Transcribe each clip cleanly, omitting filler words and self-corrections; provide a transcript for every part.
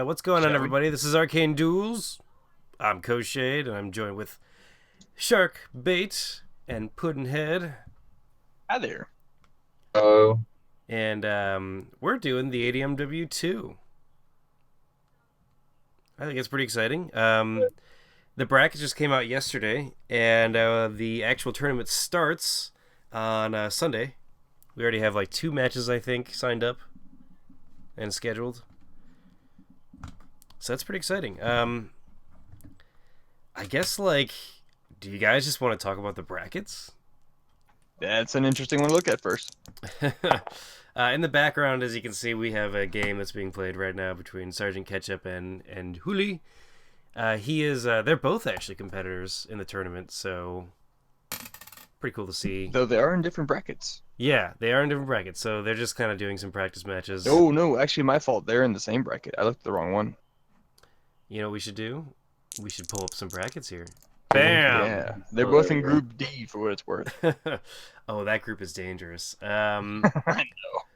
What's going on, Shall we? everybody? This is Arcane Duels. I'm Koshade, and I'm joined with Shark Bait and Puddinhead, Hi there. Oh, and we're doing the ADMW 2. I think it's pretty exciting. The bracket just came out yesterday, and the actual tournament starts on Sunday. We already have like 2 matches, I think, signed up and scheduled. So that's pretty exciting. I guess, do you guys just want to talk about the brackets? That's an interesting one to look at first. In the background, as you can see, we have a game that's being played right now between Sergeant Ketchup and Huli. They're both actually competitors in the tournament, so pretty cool to see. Though they are in different brackets. Yeah, they are in different brackets, so they're just kind of doing some practice matches. Oh, no, actually, my fault. They're in the same bracket. I looked at the wrong one. You know what we should do? We should pull up some brackets here. Bam! Yeah, they're Oh, both there in you go. Group D for what it's worth. Oh, that group is dangerous. I know.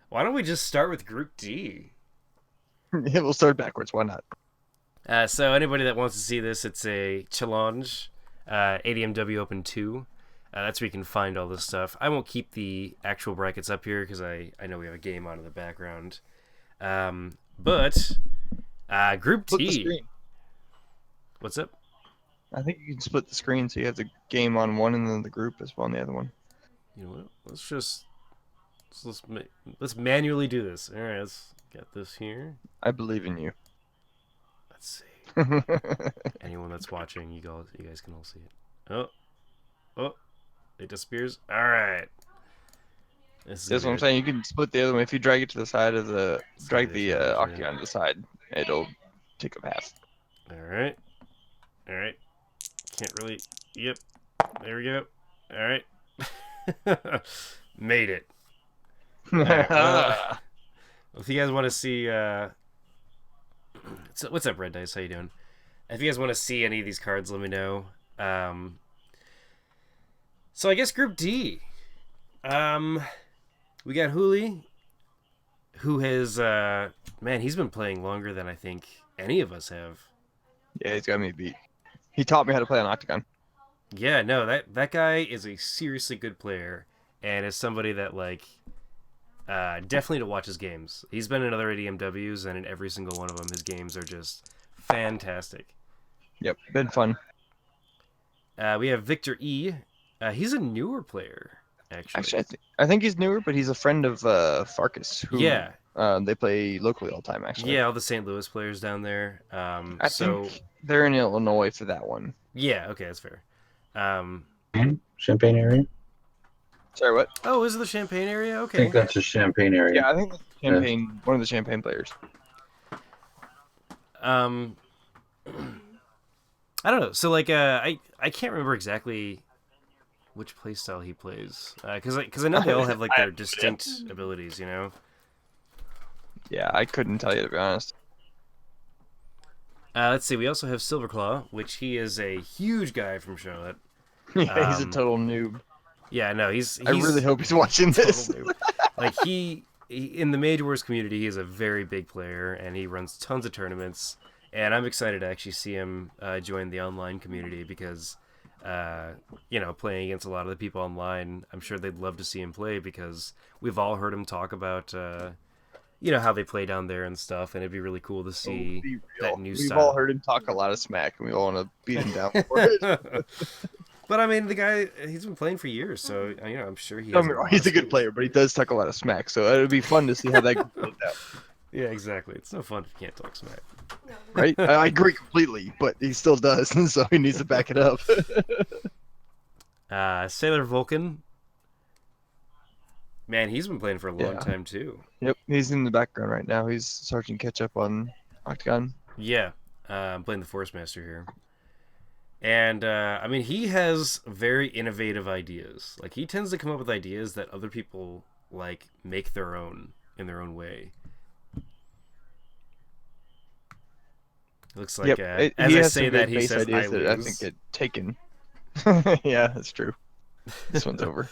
Why don't we just start with Group D? Yeah, we'll start backwards. Why not? So anybody that wants to see this, it's a challenge, ADMW Open 2. That's where you can find all this stuff. I won't keep the actual brackets up here because I know we have a game on in the background. But Group Split the D. screen. What's up? I think you can split the screen so you have the game on one and then the group as well on the other one. You know what? Let's manually do this. All right, let's get this here. I believe in you. Let's see. Anyone that's watching, you guys can all see it. Oh, it disappears. All right. That's what I'm saying. You can split the other one. If you drag it to the side of drag the octagon to the side, it'll take up half. All right. Can't really. Yep. There we go. All right. Made it. All right, well, if you guys want to see, what's up, Red Dice? How you doing? If you guys want to see any of these cards, let me know. So I guess Group D. We got Huli, who has he's been playing longer than I think any of us have. Yeah, he's got me beat. He taught me how to play on octagon. Yeah, no, that guy is a seriously good player, and is somebody that definitely to watch his games. He's been in other ADMWs, and in every single one of them, his games are just fantastic. Yep, been fun. We have Victor E. He's a newer player, actually. Actually, I think he's newer, but he's a friend of Farkas. Who, Yeah. they play locally all the time, actually. Yeah, all the St. Louis players down there. I think they're in Illinois for that one. Yeah, okay, that's fair. Champagne area? Sorry, what? Oh, is it the Champagne area? I Okay. think that's a Champagne area. Yeah, I think that's Champagne, one of the Champagne players. I don't know. So I can't remember exactly which playstyle he plays because I know they all have their distinct abilities, you know. Yeah, I couldn't tell you, to be honest. Let's see. We also have Silverclaw, which he is a huge guy from Charlotte. Yeah, he's a total noob. Yeah, no, he's I really hope he's watching this. Noob. He in the Mage Wars community, he is a very big player, and he runs tons of tournaments. And I'm excited to actually see him join the online community because, playing against a lot of the people online, I'm sure they'd love to see him play because we've all heard him talk about, how they play down there and stuff, and it'd be really cool to see that new style. We've all heard him talk a lot of smack, and we all want to beat him down for it. But I mean, the guy, he's been playing for years, so I'm sure he. He's a good player, but he does talk a lot of smack, so it would be fun to see how that goes out. Yeah, exactly. It's no fun if you can't talk smack. Right? I agree completely, but he still does, and so he needs to back it up. Sailor Vulcan. Man, he's been playing for a long time too. Yep, he's in the background right now. He's Sergeant Ketchup on Octagon. Yeah, I'm playing the Force Master here. And, he has very innovative ideas. He tends to come up with ideas that other people, make their own, in their own way. Looks like, as I say that, he says, I lose. I think get taken. Yeah, that's true. This one's over.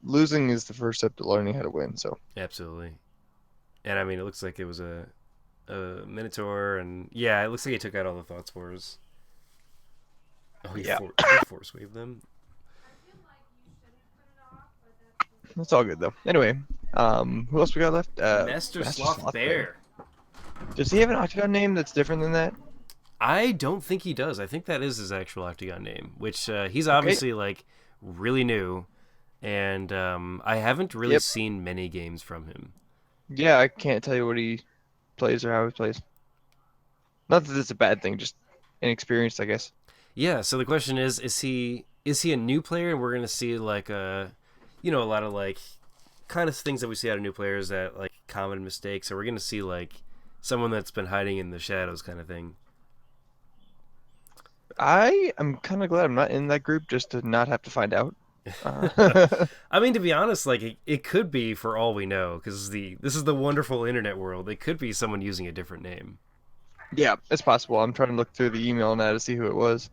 Losing is the first step to learning how to win, so. Absolutely. And, it looks like it was a Minotaur, and yeah, it looks like he took out all the Thought Spores. Oh, Yeah, did he force wave them? it's all good though. Anyway, who else we got left? Master Master Sloth Sloth Bear. Bear. Does he have an Octagon name that's different than that? I don't think he does. I think that is his actual Octagon name, which he's Okay. obviously like really new, and I haven't really seen many games from him. Yeah, I can't tell you what he plays or how he plays. Not that it's a bad thing, just inexperienced, I guess. Yeah. So the question is he a new player, and we're gonna see like a lot of like kind of things that we see out of new players that like common mistakes, or we're gonna see like someone that's been hiding in the shadows kind of thing. I am kind of glad I'm not in that group just to not have to find out. Uh, I mean, to be honest, like it could be for all we know, because this is the wonderful internet world. It could be someone using a different name. yeah, it's possible. I'm trying to look through the email now to see who it was.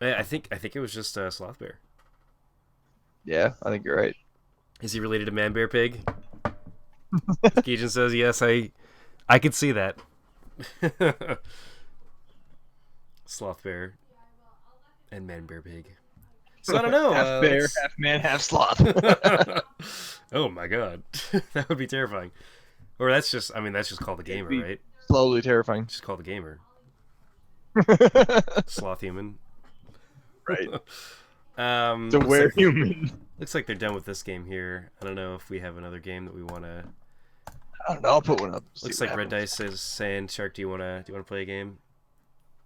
I think it was just Sloth Bear. Yeah, I think you're right. Is he related to Man Bear Pig? Gaijin says yes. I could see that. Sloth Bear and Man Bear Pig. So I don't know. Half bear, half man, half sloth. Oh my god, that would be terrifying. Or that's just called the gamer, be right? Slowly terrifying. Just called the gamer. Sloth human. Right. So human. Looks like they're done with this game here. I don't know if we have another game that we want to. I don't know. I'll put one up. Looks like Red Dice is saying, "Shark, do you wanna play a game?"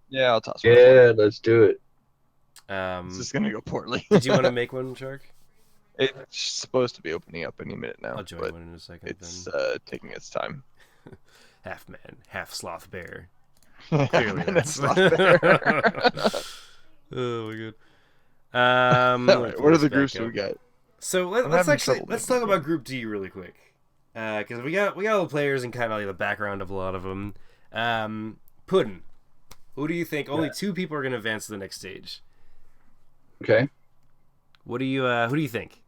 Yeah, I'll toss one. Yeah, let's do it. This is gonna go poorly. Did you want to make one, Shark? It's supposed to be opening up any minute now. I'll join but one in a second. It's taking its time. Half man, half sloth bear. Clearly, that's sloth bear. Oh my god. All right, what are the groups we got? So let's talk about Group D really quick, because we got all the players and kind of like the background of a lot of them. Puddin', who do you think? Only two people are going to advance to the next stage. Okay. What do you who do you think?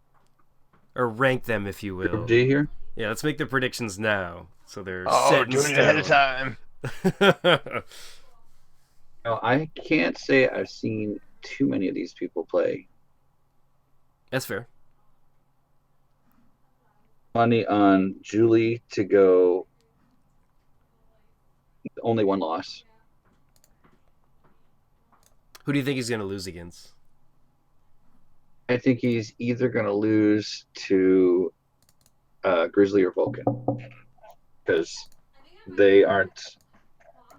Or rank them, if you will. Group D here. Yeah, let's make the predictions now, so they're Oh, set in doing it ahead of time. stone. No, I can't say I've seen too many of these people play. That's fair. Money on Julie to go. Only one loss. Who do you think he's going to lose against? I think he's either going to lose to Grizzly or Vulcan, because they aren't.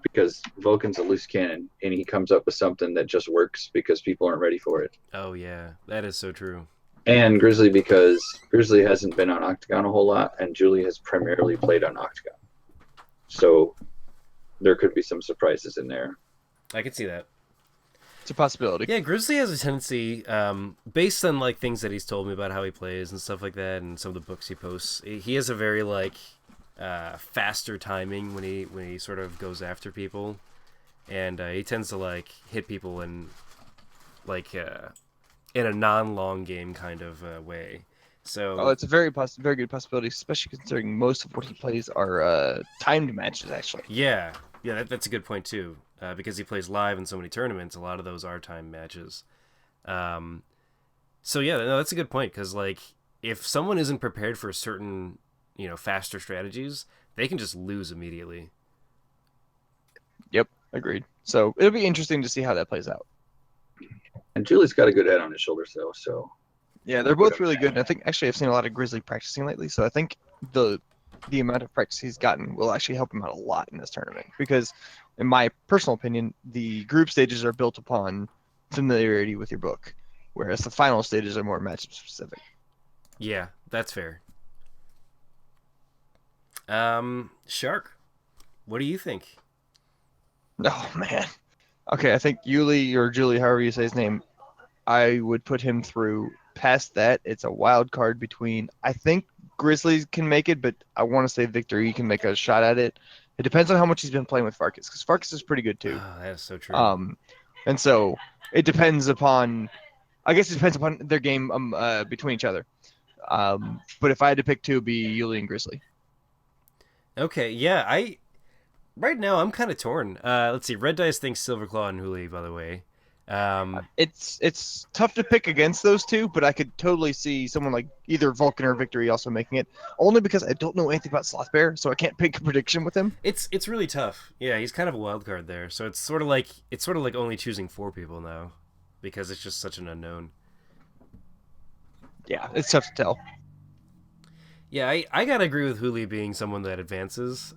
Because Vulcan's a loose cannon, and he comes up with something that just works because people aren't ready for it. Oh yeah, that is so true. And Grizzly, because Grizzly hasn't been on Octagon a whole lot, and Julie has primarily played on Octagon. So there could be some surprises in there. I could see that. It's a possibility. Yeah, Grizzly has a tendency, based on like things that he's told me about how he plays and stuff like that, and some of the books he posts. He has a very like faster timing when he sort of goes after people, and he tends to like hit people in like in a non-long game kind of way. So it's a very good possibility, especially considering most of what he plays are timed matches. Actually, yeah, that's a good point too. Because he plays live in so many tournaments, a lot of those are timed matches. So yeah, no, that's a good point, because like if someone isn't prepared for certain faster strategies, they can just lose immediately. Yep, agreed. So it'll be interesting to see how that plays out. And Julie's got a good head on his shoulders, though. So yeah, they're both really good. And I think actually I've seen a lot of Grizzly practicing lately, so I think the amount of practice he's gotten will actually help him out a lot in this tournament. Because, in my personal opinion, the group stages are built upon familiarity with your book, whereas the final stages are more matchup specific. Yeah, that's fair. Shark, what do you think? Oh man. Okay, I think Yuli or Julie, however you say his name, I would put him through. Past that, it's a wild card between. I think Grizzlies can make it, but I want to say Victor, you can make a shot at it. It depends on how much he's been playing with Farkas, because Farkas is pretty good too. Oh, that is so true. And so it depends upon. I guess it depends upon their game between each other. But if I had to pick two, it'd be Yuli and Grizzly. Okay, yeah, Right now, I'm kind of torn. Let's see. Red Dice thinks Silverclaw and Huli, by the way. It's tough to pick against those two, but I could totally see someone like either Vulcan or Victory also making it. Only because I don't know anything about Slothbear, so I can't pick a prediction with him. It's really tough. Yeah, he's kind of a wild card there. So it's sort of like only choosing 4 people now, because it's just such an unknown. Yeah, it's tough to tell. Yeah, I gotta agree with Huli being someone that advances.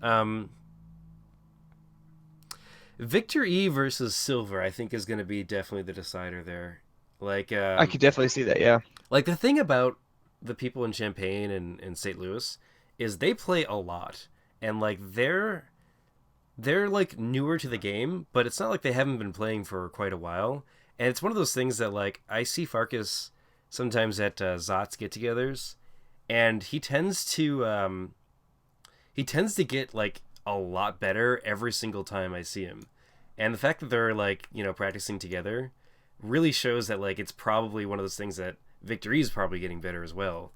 Victor E versus Silver, I think, is going to be definitely the decider there. Like, I could definitely see that. Yeah, like the thing about the people in Champaign and St. Louis is they play a lot, and like they're like newer to the game, but it's not like they haven't been playing for quite a while. And it's one of those things that like I see Farkas sometimes at Zot's get-togethers, and he tends to get like a lot better every single time I see him. And the fact that they're like, practicing together really shows that like it's probably one of those things that Victory is probably getting better as well.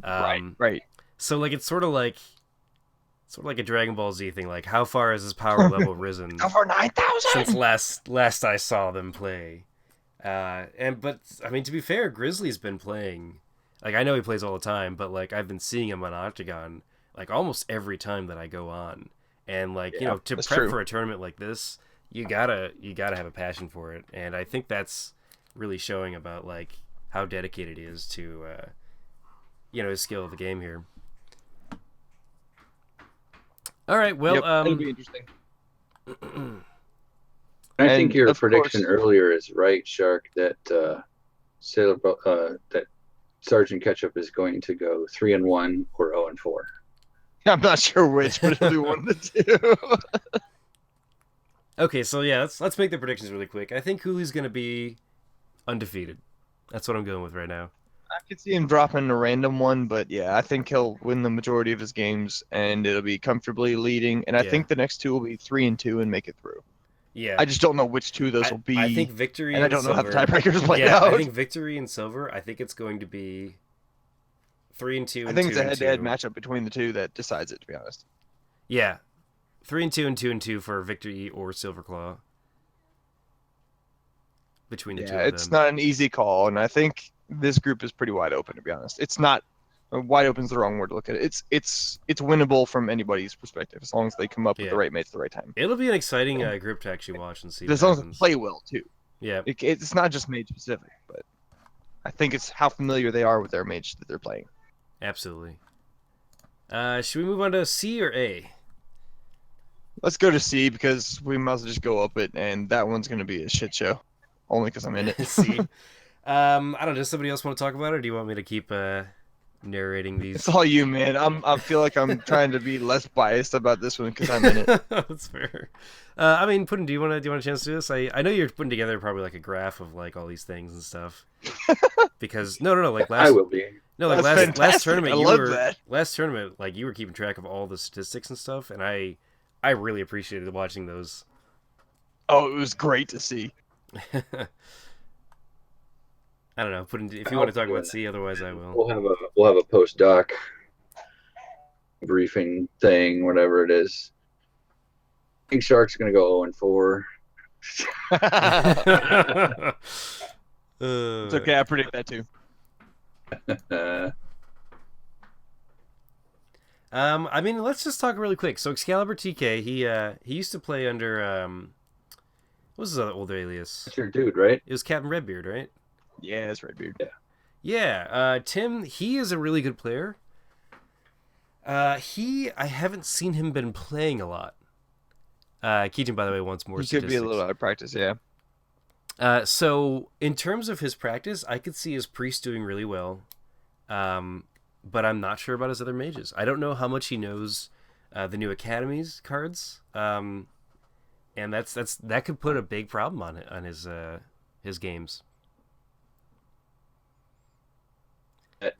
right. So like it's sort of like a Dragon Ball Z thing. Like how far has his power level risen Over 9,000 since last I saw them play? But I mean, to be fair, Grizzly's been playing. Like I know he plays all the time, but like I've been seeing him on Octagon like almost every time that I go on. And like to prep true. for a tournament like this, you gotta have a passion for it. And I think that's really showing about like how dedicated he is to his skill of the game here. All right, well, Yep, that'll be interesting. I think And your of prediction course- earlier is right, Shark. That that Sergeant Ketchup is going to go 3-1 or 0-4. I'm not sure which, but it'll be one of the two. Okay, so yeah, let's make the predictions really quick. I think Cooley's gonna be undefeated. That's what I'm going with right now. I could see him dropping a random one, but yeah, I think he'll win the majority of his games, and it'll be comfortably leading. And I Yeah. think the next two will be 3-2 and make it through. Yeah, I just don't know which two those will be. I think Victory and I and don't know how the Silver. tiebreakers play Yeah, out. I think Victory and Silver. I think it's going to be 3-2. I think it's a 2-2. head-to-head matchup between the two that decides it. To be honest. Yeah, 3-2 and 2-2 for Victory or Silverclaw. Between the two Yeah, of it's them. not an easy call, and I think this group is pretty wide open. To be honest, it's not wide open is the wrong word to look at it. It's winnable from anybody's perspective as long as they come up with Yeah. the right mates at the right time. It'll be an exciting group to actually watch and see. As what long as they happens. play well too. Yeah, It's not just mage specific, but I think it's how familiar they are with their mage that they're playing. absolutely. Should we move on to C or A? Let's go to C because we might as well just go up it, and that one's going to be a shit show. Only because I'm in it. C. I don't know. Does somebody else want to talk about it, or do you want me to keep narrating these? It's all you, man. I feel like I'm trying to be less biased about this one because I'm in it. That's fair. I mean, Puddin, do you want a chance to do this? I know you're putting together probably like a graph of like all these things and stuff. Because no, like I last will be. That's last fantastic. tournament I you love were that. last tournament like you were keeping track of all the statistics and stuff, and I really appreciated watching those. Oh, it was great to see. I don't know. If you want to talk about C, otherwise I will. We'll have a post-doc briefing thing, whatever it is. I think Shark's going to go 0-4. It's okay. I predict that too. I mean, let's just talk really quick. So Excalibur TK, he used to play under what was his other old alias? That's your dude, right? It was Captain Redbeard, right? Yeah, that's Redbeard. Yeah. Tim, he is a really good player. I haven't seen him been playing a lot. Keaton, by the way, wants more He could be a statistics. little out of practice, yeah. So in terms of his practice, I could see his priest doing really well. But I'm not sure about his other mages. I don't know how much he knows the new academies cards. And that could put a big problem on his games. That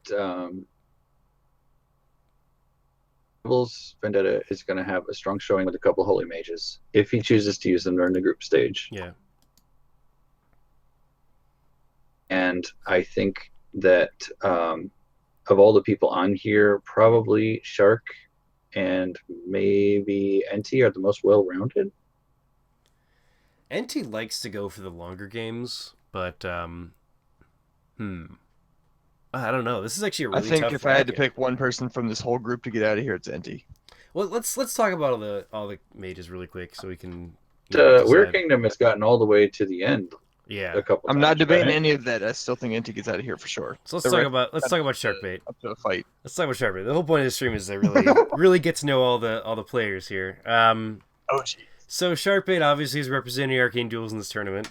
Rebels Vendetta is going to have a strong showing with a couple holy mages if he chooses to use them during the group stage. Yeah. And I think that of all the people on here, probably Shark and maybe NT are the most well-rounded. NT likes to go for the longer games, but I don't know. This is actually a I really think tough if I had to bracket. pick one person from this whole group to get out of here, it's NT. Well, let's talk about all the mages really quick so we can Weird decide. Kingdom has gotten all the way to the end Yeah. a couple I'm not times, debating right? any of that. I still think NT gets out of here for sure. So let's The talk rest about let's kind talk of about Sharkbait. up to a fight. Let's talk about Sharkbait. The whole point of this stream is to really get to know all the players here. Oh, gee. So Sharkbait obviously is representing Arcane Duels in this tournament.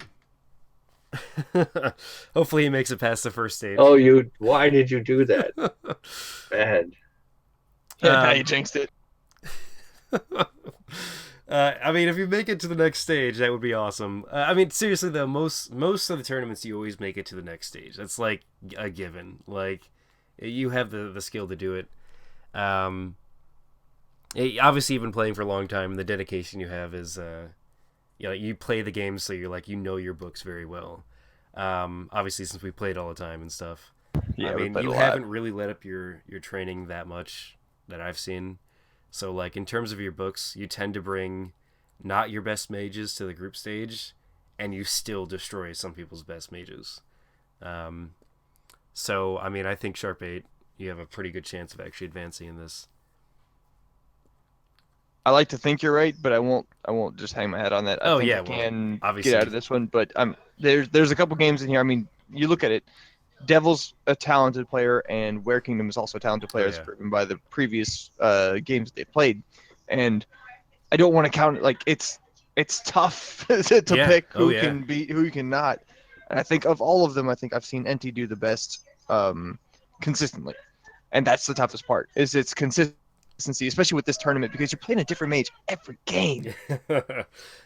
Hopefully he makes it past the first stage. Oh, why did you do that? Bad. Yeah, now you Um, jinxed it. I mean, if you make it to the next stage, that would be awesome. I mean, seriously though, most of the tournaments you always make it to the next stage. That's like a given. Like you have the skill to do it. Um, Obviously, you've been playing for a long time, and the dedication you have is, you play the game so you're like your books very well. Obviously, since we played all the time and stuff. I Yeah, we mean, played you a haven't lot. really let up your training that much that I've seen. So, like in terms of your books, you tend to bring not your best mages to the group stage, and you still destroy some people's best mages. Um, so, I mean, I think Sharp Eight, you have a pretty good chance of actually advancing in this. I like to think you're right, but I won't. I won't just hang my head on that. I Oh think yeah, I well, can get out obviously, of this one, but there's a couple games in here. I mean, you look at it. Devil's a talented player, and Were Kingdom is also a talented oh player, as yeah, proven by the previous games they've played. And I don't want to count it like it's tough to yeah, pick oh who yeah. can be who can not. And I think of all of them, I think I've seen NT do the best consistently, and that's the toughest part is its consistency, especially with this tournament because you're playing a different mage every game.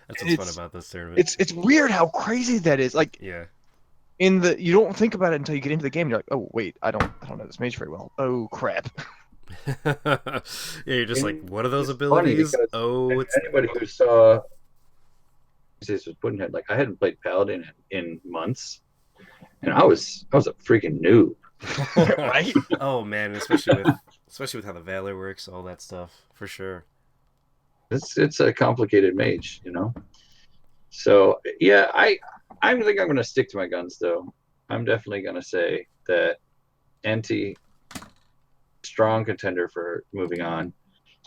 That's And what's fun it's about this tournament. it's weird how crazy that is. Like Yeah. you don't think about it until you get into the game. You're like, oh wait, I don't know this mage very well. Oh crap. Yeah, you're just like, And what are those it's funny abilities? because Oh, it's anybody who saw this was Puddinhead, like I hadn't played Paladin in months, and I was a freaking noob. there. Right? Oh man, especially with how the valor works, all that stuff for sure. It's a complicated mage, you know. So yeah, I think I'm gonna stick to my guns though. I'm definitely gonna say that NT strong contender for moving on,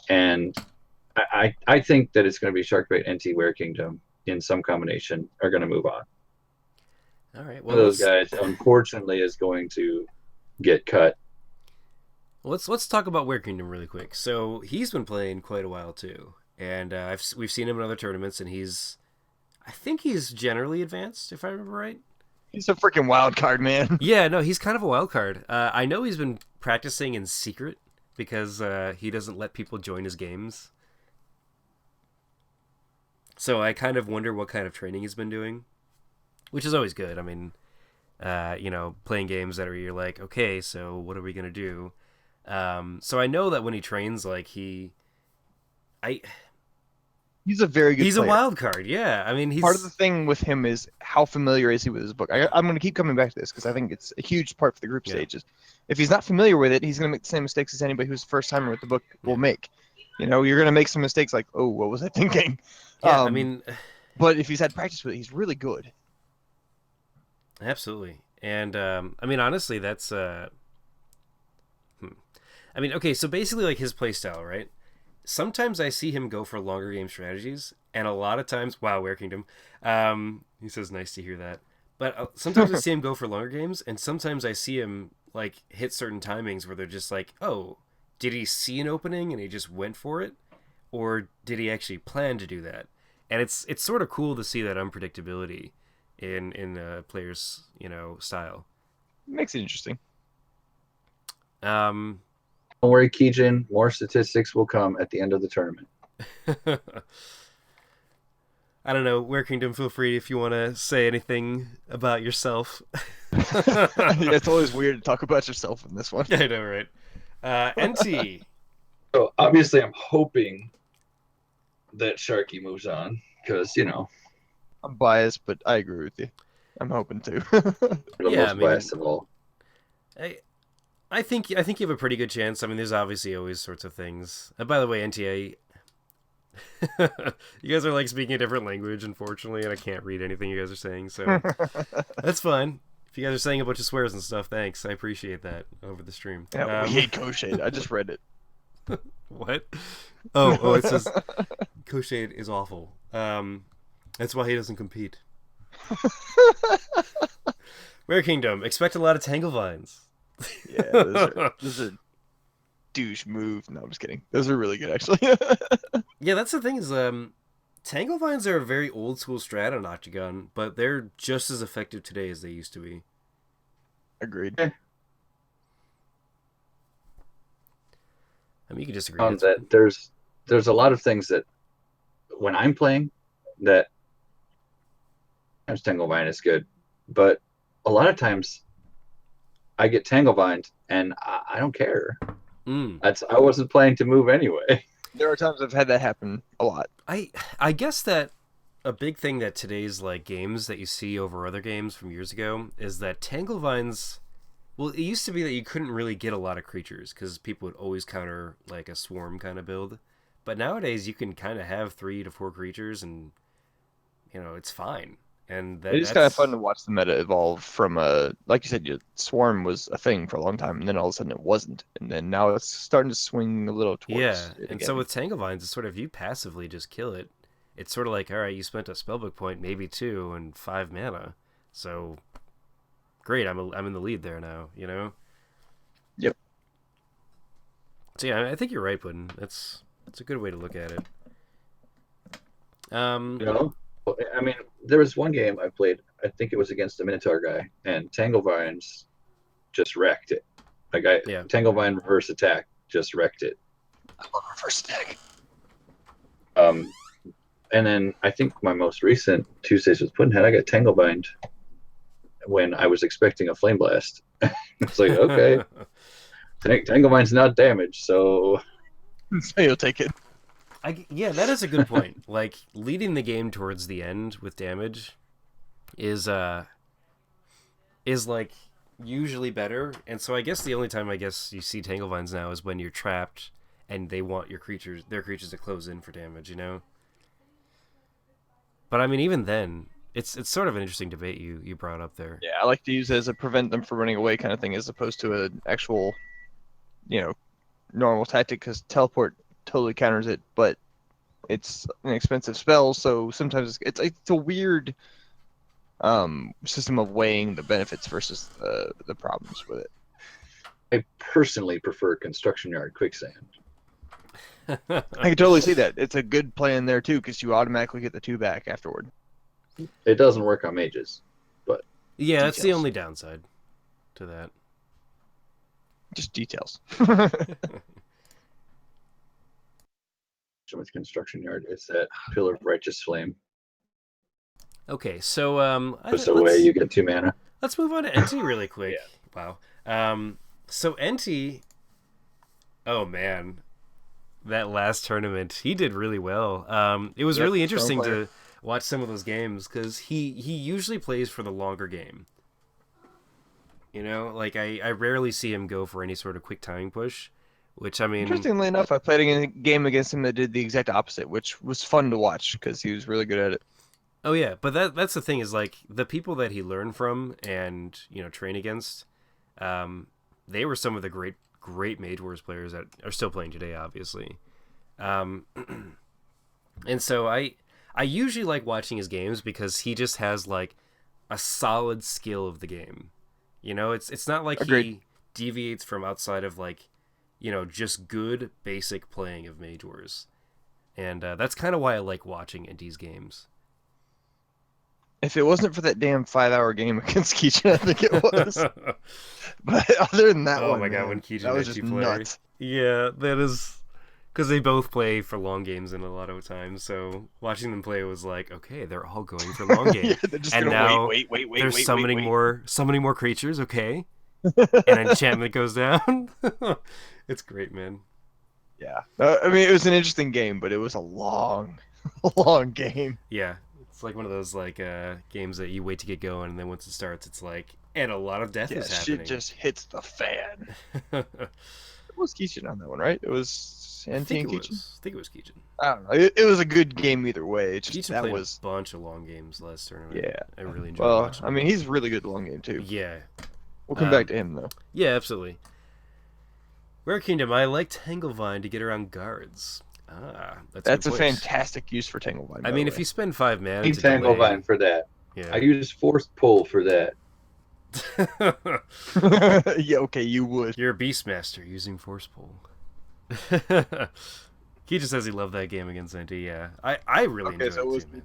and I think that it's gonna be Sharkbait NT Were Kingdom in some combination are gonna move on. All right, One well of those guys, unfortunately, is going to get cut. let's talk about Were Kingdom really quick. So he's been playing quite a while too, and we've seen him in other tournaments, and I think he's generally advanced if I remember right. He's a freaking wild card, man. Yeah, no, he's kind of a wild card. I know he's been practicing in secret because he doesn't let people join his games. So I kind of wonder what kind of training he's been doing, which is always good. I mean, playing games that are you're like, okay, so what are we gonna do? So I know that when he trains, like I, He's a very good he's a player. wild card. Yeah, I mean, Part of the thing with him is how familiar is he with his book. I'm going to keep coming back to this because I think it's a huge part for the group Yeah. stages. If he's not familiar with it, he's going to make the same mistakes as anybody who's first timer with the book will make. You know, you're going to make some mistakes like, oh, what was I thinking? Yeah, I mean, but if he's had practice with it, he's really good. absolutely. And I mean, honestly, that's I mean, okay, so basically, like his playstyle, right? Sometimes I see him go for longer game strategies, and a lot of times, wow, Were Kingdom. He says, nice to hear that. But sometimes I see him go for longer games, and sometimes I see him like hit certain timings where they're just like, oh, did he see an opening and he just went for it, or did he actually plan to do that? And it's sort of cool to see that unpredictability in a player's style. Makes it interesting. Um, Don't worry, Keijin. More statistics will come at the end of the tournament. I don't know, Were Kingdom, feel free if you want to say anything about yourself. Yeah, it's always weird to talk about yourself in this one. I know, right? NT. So obviously, I'm hoping that Sharky moves on because I'm biased, but I agree with you. I'm hoping to. the Yeah, I most mean, biased of all. I think you have a pretty good chance. I mean, there's obviously always sorts of things. And by the way, NTA, you guys are like speaking a different language, unfortunately, and I can't read anything you guys are saying, so that's fine. If you guys are saying a bunch of swears and stuff, thanks. I appreciate that over the stream. Yeah, we hate Koshade. I just read it. What? Oh, it says Koshade is awful. That's why he doesn't compete. Rare Kingdom, expect a lot of Tanglevines. Yeah, those are douche move. No, I'm just kidding. Those are really good, actually. Yeah, that's the thing is, Tanglevines are a very old school strat on Octagon, but they're just as effective today as they used to be. Agreed. Yeah. I mean, you can disagree. That there's a lot of things that when I'm playing that sometimes Tanglevine is good, but a lot of times I get Tanglevined and I don't care. I wasn't playing to move anyway. There are times I've had that happen a lot. I guess that a big thing that today's like games that you see over other games from years ago is that Tanglevines. Well, it used to be that you couldn't really get a lot of creatures because people would always counter like a swarm kind of build. But nowadays you can kind of have 3 to 4 creatures and it's fine. And It's kind of fun to watch the meta evolve from like you said, swarm was a thing for a long time, and then all of a sudden it wasn't, and then now it's starting to swing a little towards. Yeah, it and again. so with Tanglevines, it's sort of you passively just kill it. It's sort of like, all right, you spent a spellbook point, maybe 2, and 5 mana, so great, I'm in the lead there now, Yep. So yeah, I think you're right, Puddin. That's a good way to look at it. I mean, there was one game I played. I think it was against a Minotaur guy, and Tanglevines just wrecked it. Tanglevine reverse attack just wrecked it. I love reverse attack. And then I think my most recent Tuesdays with Puddinhead, I got Tanglevine when I was expecting a Flame Blast. It's like, okay, Tanglevine's not damaged, so you'll take it. Yeah, that is a good point. Like leading the game towards the end with damage is like usually better. And so I guess the only time you see Tanglevines now is when you're trapped and they want their creatures to close in for damage, But I mean, even then, it's sort of an interesting debate you brought up there. Yeah, I like to use it as a prevent them from running away kind of thing, as opposed to an actual, normal tactic, because teleport totally counters it, but it's an expensive spell, so sometimes it's a weird system of weighing the benefits versus the problems with it. I personally prefer Construction Yard Quicksand. I can totally see that. It's a good plan there too, because you automatically get the 2 back afterward. It doesn't work on mages, but yeah, that's the only downside to that. Just details. With Construction Yard, it's that Pillar of Righteous Flame. Okay, so Just away, you get 2 mana. Let's move on to NT really quick. Yeah. Wow. So NT, oh man, that last tournament, he did really well. It was really interesting to watch some of those games because he usually plays for the longer game. Like I rarely see him go for any sort of quick timing push. Which, I mean... Interestingly enough, I played a game against him that did the exact opposite, which was fun to watch because he was really good at it. Oh, yeah, but that's the thing is, like, the people that he learned from and, train against, they were some of the great Mage Wars players that are still playing today, obviously. And so I usually like watching his games because he just has, like, a solid skill of the game. It's not like Agreed. he deviates from outside of, like... just good basic playing of Mage Wars. And that's kind of why I like watching NT's games. If it wasn't for that damn 5-hour game against Keechan, I think it was. But other than that oh my god, when Keechan that was just nuts. Yeah, that is... Because they both play for long games in a lot of times, so watching them play was like, okay, they're all going for long games. Yeah, they're just and gonna now wait, they're summoning more creatures, okay? And enchantment goes down. It's great, man. Yeah. I mean, it was an interesting game, but it was a long game. Yeah. It's like one of those like games that you wait to get going, and then once it starts, it's like And a lot of death Yeah, is shit happening. just hits the fan. It was Keichin on that one, right? It was I Anti think and it Keichin. was. I think it was Keijin. I don't know. It was a good game either way. It's just Keijin that played was a bunch of long games last tournament. yeah. I really enjoyed Well, watching I him. mean, he's really good long game too. Yeah. We'll come back to him though. Yeah, absolutely. Rare Kingdom, I like Tanglevine to get around guards. Ah, that's That's a a good point. fantastic use for Tanglevine. I mean, if you spend 5 mana Need to delay... Tanglevine for that. Yeah. I use Forced Pull for that. yeah, okay, you would. You're a Beastmaster using Force Pull. He just says he loved that game against NT. Yeah, I really Okay, enjoyed so it it was too, man.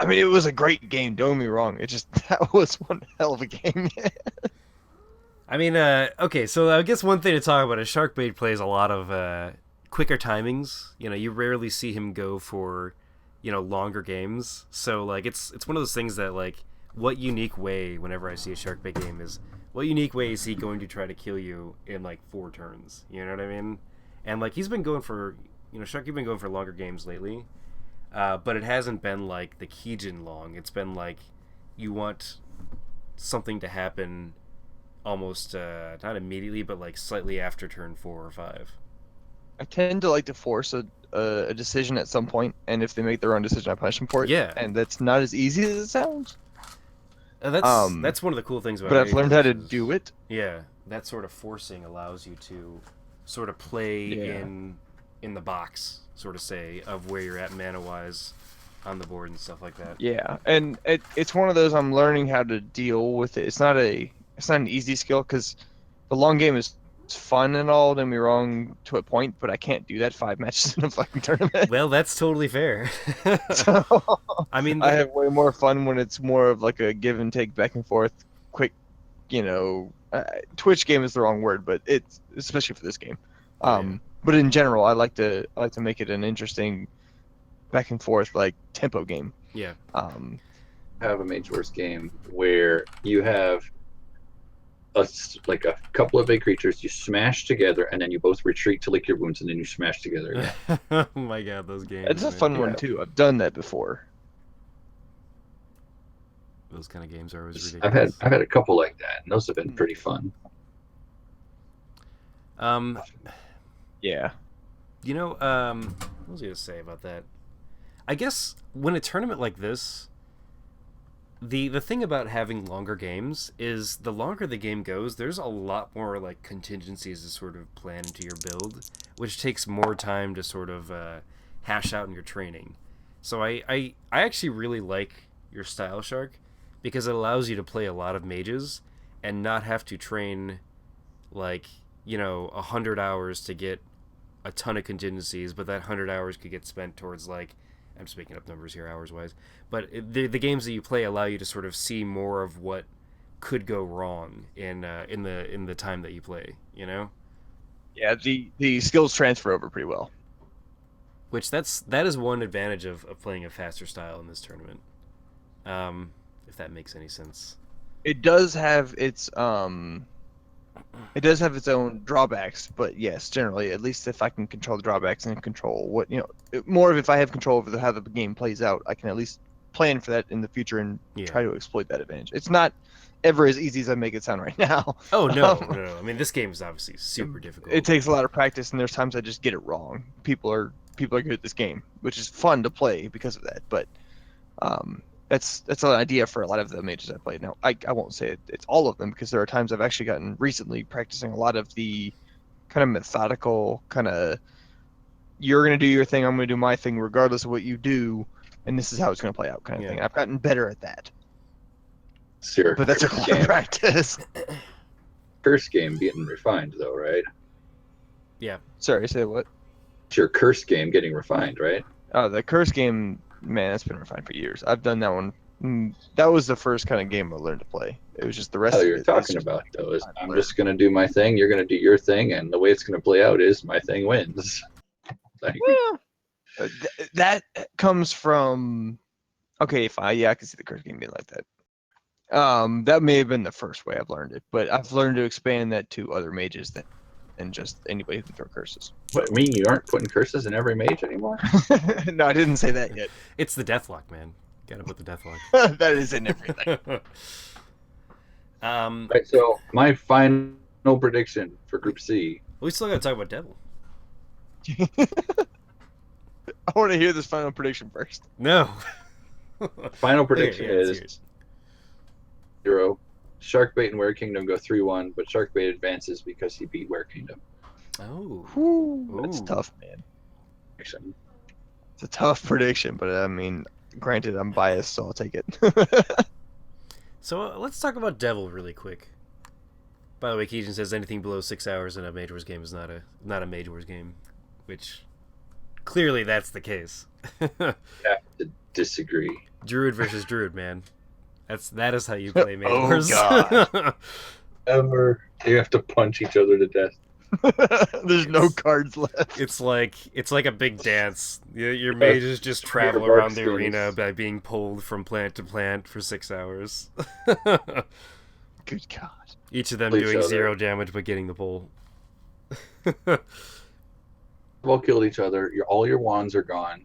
I mean, it was a great game. Don't get me wrong. It just that was one hell of a game. I mean, okay, so I guess one thing to talk about is Sharkbait plays a lot of quicker timings. You know, you rarely see him go for, you know, longer games. So like, it's one of those things that like, what unique way? Whenever I see a Sharkbait game, is what unique way is he going to try to kill you in like 4 turns? You know what I mean? And like, he's been going for, you know, Sharky's been going for longer games lately. But it hasn't been like the Keijin long. It's been like you want something to happen almost not immediately, but like slightly after turn 4 or 5. I tend to like to force a decision at some point, and if they make their own decision, I punish them for it. Yeah, And that's not as easy as it sounds. that's one of the cool things about. But I've learned how to Rage is- do it. Yeah, that sort of forcing allows you to sort of play Yeah. in the box, sort of say, of where you're at mana wise on the board and stuff like that. Yeah, and it's one of those I'm learning how to deal with it. It's not an easy skill because the long game is fun and all. Don't get me wrong to a point, but I can't do that 5 matches in a fucking tournament. Well, that's totally fair. So I mean, I have way more fun when it's more of like a give and take, back and forth, quick. You know, Twitch game is the wrong word, but it's especially for this game. Yeah. But in general, I like to make it an interesting back and forth like tempo game. yeah. Have a Mage Wars game where you have like a couple of big creatures, you smash together, and then you both retreat to lick your wounds, and then you smash together again. Oh my god, those games. It's a man. fun Yeah. one too. I've done that before. Those kind of games are always I've ridiculous. had a couple like that, and those have been pretty fun. Yeah. You know, what was I gonna say about that? I guess when a tournament like this, the thing about having longer games is the longer the game goes, there's a lot more like contingencies to sort of plan into your build, which takes more time to sort of hash out in your training. So I actually really like your style, Shark, because it allows you to play a lot of mages and not have to train like, you know, 100 hours to get a ton of contingencies, but that 100 hours could get spent towards like, I'm just making up numbers here hours wise, but the games that you play allow you to sort of see more of what could go wrong in the time that you play, you know, Yeah, the skills transfer over pretty well. which that is one advantage of playing a faster style in this tournament, if that makes any sense. It does have its own drawbacks, but yes, generally, at least if I can control the drawbacks and control what, you know, more of if I have control over how the game plays out, I can at least plan for that in the future and Yeah. try to exploit that advantage. It's not ever as easy as I make it sound right now. Oh no, Um, no. I mean, this game is obviously super difficult. It takes a lot of practice, and there's times I just get it wrong. People are good at this game, which is fun to play because of that. But that's an idea for a lot of the mages I played. Now, I won't say it's all of them, because there are times I've actually gotten recently practicing a lot of the kind of methodical kind of, you're gonna do your thing, I'm gonna do my thing, regardless of what you do, and this is how it's gonna play out kind of Yeah. thing. I've gotten better at that, Sure. but that's a lot of practice. Curse game getting refined though, right? Yeah. Sorry, say what? It's your curse game getting refined, right? Oh, the curse game, man, that's been refined for years. I've done that one. That was the first kind of game I learned to play. It was just the rest All of you're it. talking is about though is I'm learn. just gonna do my thing, you're gonna do your thing, and the way it's gonna play out is my thing wins. Like, Well, that comes from. Okay, fine. Yeah, I can see the curse game being like that. That may have been the first way I've learned it, but I've learned to expand that to other mages and just anybody who can throw curses. what, mean you aren't putting curses in every mage anymore? No, I didn't say that yet. It's the Deathlock, man. Gotta put the Deathlock. That is in everything. Right, so my final prediction for Group C. We still got to talk about Devil. I want to hear this final prediction first. No. Final Okay, prediction yeah, let's hear it. is 0. Sharkbait and Were Kingdom go 3-1, but Sharkbait advances because he beat Were Kingdom. Oh. Whew, that's Ooh. tough, man. Prediction. It's a tough prediction, but I mean, granted, I'm biased, so I'll take it. So let's talk about Devil really quick. By the way, Keegan says anything below 6 hours in a Mage Wars game is not a Mage Wars game, which clearly that's the case. I have to disagree. Druid versus Druid, man. That is how you play Mage Oh, Wars. God. Ever. You have to punch each other to death. There's no cards left. It's like a big dance. Your mages just travel Dark around the space. arena by being pulled from plant to plant for 6 hours. Good God. Each of them Each doing other. 0 damage but getting the pull. All killed each other. All your wands are gone.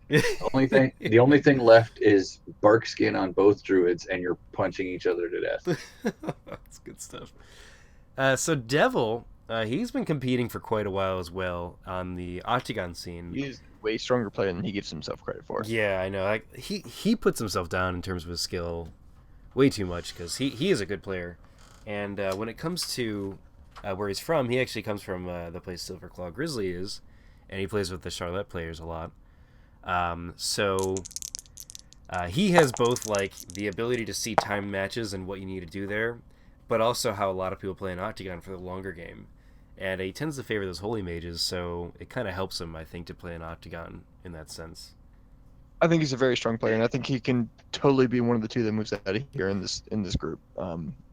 The only thing left is bark skin on both druids, and you're punching each other to death. That's good stuff. So Devil, he's been competing for quite a while as well on the Octagon scene. He's a way stronger player than he gives himself credit for. Yeah, I know. Like he puts himself down in terms of his skill way too much because he is a good player. And when it comes to where he's from, he actually comes from the place Silverclaw Grizzly is, and he plays with the Charlotte players a lot. So he has both like the ability to see timed matches and what you need to do there, but also how a lot of people play an Octagon for the longer game. And he tends to favor those holy mages, so it kind of helps him, I think, to play an Octagon in that sense. I think he's a very strong player, and I think he can totally be one of the two that moves out of here in this group.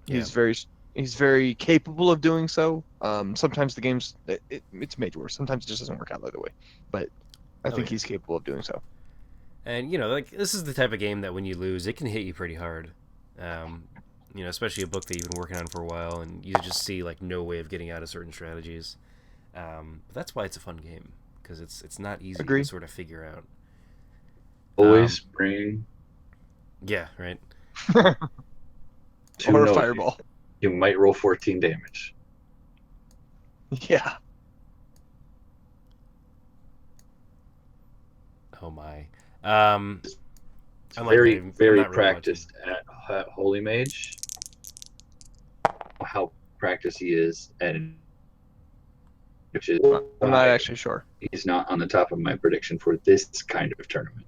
He's very capable of doing so. Sometimes the games it's Mage Wars. Sometimes it just doesn't work out the other way, but I think he's capable of doing so. And like this is the type of game that when you lose, it can hit you pretty hard. Especially a book that you've been working on for a while, and you just see like no way of getting out of certain strategies. But that's why it's a fun game because it's not easy Agreed. to sort of figure out. Always bring Yeah, right. 2 Or a notes. fireball. You might roll 14 damage. Yeah. Oh my. Very practiced at Holy Mage. How practiced he is, and which is I'm not actually sure. he's not on the top of my prediction for this kind of tournament.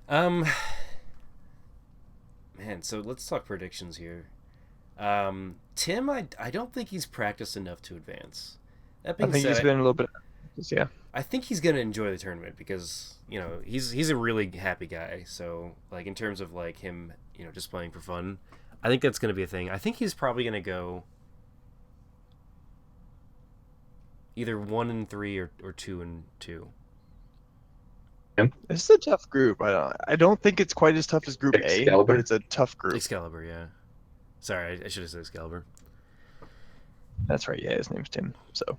Man, so let's talk predictions here. Tim, I don't think he's practiced enough to advance. That I being think said, he's been a little bit. Yeah. I think he's gonna enjoy the tournament because he's a really happy guy. So like in terms of like him, just playing for fun, I think that's gonna be a thing. I think he's probably gonna go either 1-3 or 2-2. This is a tough group. I don't think it's quite as tough as Group A, Excalibur? but it's a tough group. Excalibur, yeah. Sorry, I should have said Excalibur. That's right. Yeah, his name's Tim. So.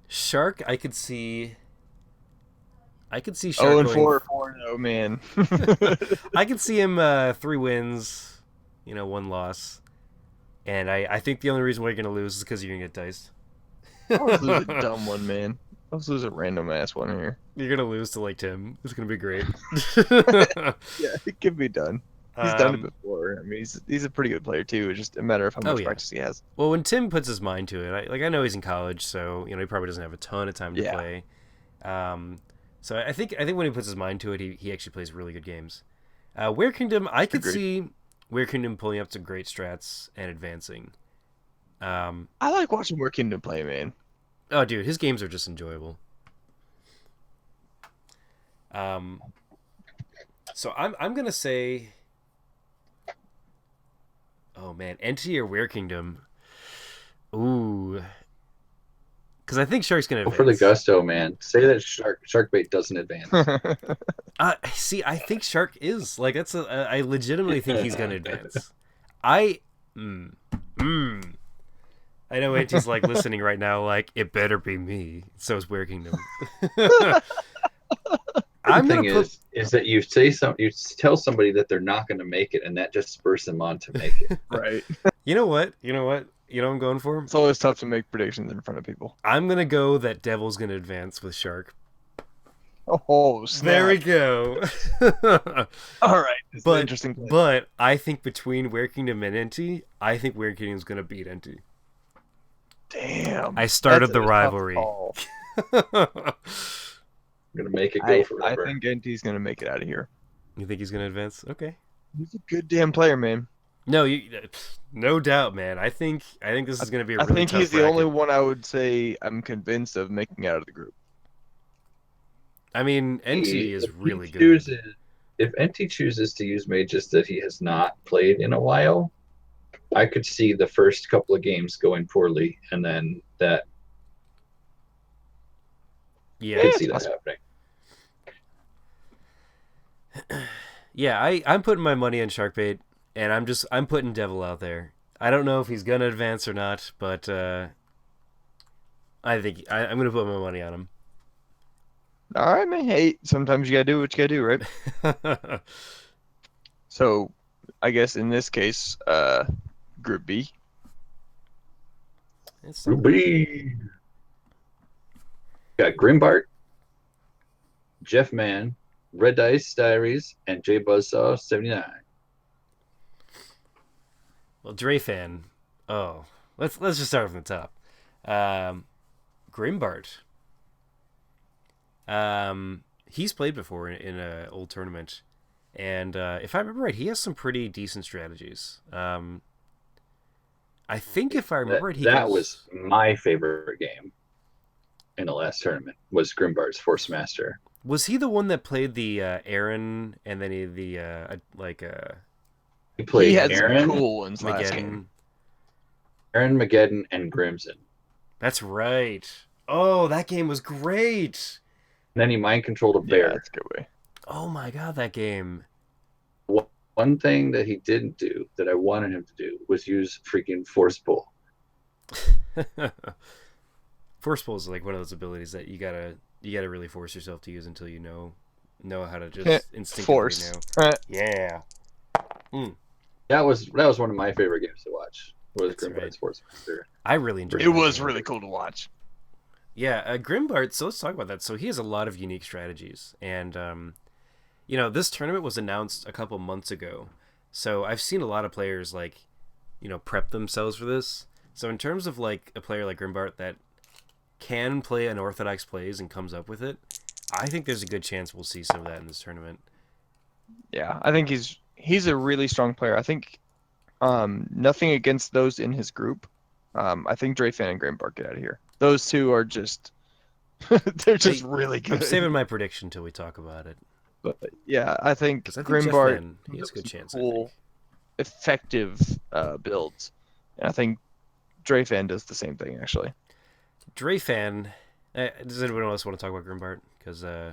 Shark, I could see Shark Oh, and going 4-0, man. I could see him 3 wins, 1 loss. And I think the only reason why you're going to lose is because you're going to get diced. I was lose a dumb one, man. I was lose a random ass one here. You're going to lose to like Tim. It's going to be great. Yeah, it can be done. He's done it before. I mean, he's a pretty good player too. It's just a matter of how much practice he has. Well, when Tim puts his mind to it, I know he's in college, so he probably doesn't have a ton of time to play. So I think when he puts his mind to it, he actually plays really good games. Were Kingdom, I could see Were Kingdom pulling up some great strats and advancing. I like watching Were Kingdom play, man. Oh, dude, his games are just enjoyable. So I'm gonna say, oh man, Entity or Were Kingdom. Ooh, because I think Shark's gonna Go advance. for the gusto, man. Say that Sharkbait doesn't advance. See, I think Shark is like I legitimately think he's gonna advance. I know Auntie's like listening right now, like it better be me. So is Were Kingdom. I'm thing gonna put. is that you tell somebody that they're not going to make it, and that just spurs them on to make it. Right. You know what? You know what? You know what I'm going for? It's always tough to make predictions in front of people. I'm gonna go that Devil's gonna advance with Shark. Oh, snap. There we go. All right. It's an but interesting play. but I think between Were Kingdom and NT, I think Were Kingdom's gonna beat NT. Damn. I started That's the a tough rivalry. call. I'm going to make it go I forever. think NT's going to make it out of here. You think he's gonna advance? Okay. He's a good damn player, man. No, no doubt, man. I think this is gonna be a I really think tough he's the bracket. only one I would say I'm convinced of making out of the group. I mean, NT is If he really good. if NT chooses to use mages that he has not played in a while, I could see the first couple of games going poorly, and then that I Yeah, could see that happening. yeah. I'm putting my money on Sharkbait, and I'm putting Devil out there. I don't know if he's gonna advance or not, but I think I'm gonna put my money on him. All right, man. Hey, sometimes you gotta do what you gotta do, right? So, I guess in this case, Group B. It's Group B. Got Grimbart, Jeff Mann, Red Dice Diaries, and J Buzzsaw 79. Well, Dre fan. Oh, let's just start from the top. Grimbart. He's played before in an old tournament, and if I remember right, he has some pretty decent strategies. I think if I remember right, That was my favorite game in the last tournament. Was Grimbart's Force Master? Was he the one that played the Aaron and then he He played He had Aaron, some cool ones last Mageddon? game. Aaron Mageddon, and Grimson. That's right. Oh, that game was great. And then he mind controlled a Yeah, bear. that's a good way. Oh my god, that game. One thing that he didn't do that I wanted him to do was use freaking Force Pull. Force pull is like one of those abilities that you gotta really force yourself to use until you know how to just instinctively Force. know. Yeah. Mm. That was one of my favorite games to watch. Was That's Grimbart's right. Force Master. I really enjoyed It that was game. really cool to watch. Yeah, Grimbart, so let's talk about that. So he has a lot of unique strategies. And, this tournament was announced a couple months ago. So I've seen a lot of players, prep themselves for this. So in terms of, a player like Grimbart that can play unorthodox plays and comes up with it, I think there's a good chance we'll see some of that in this tournament. Yeah, I think he's a really strong player. I think nothing against those in his group. I think Dreyfan and Grimbart get out of here. Those two are just they're just really good. I'm saving my prediction till we talk about it. But yeah, I think 'Cause I think Grimbart Jeff Mann, he has a good chance, I cool, think. effective builds. And I think Dreyfan does the same thing actually. Dreyfan, does anyone else want to talk about Grimbart? Because I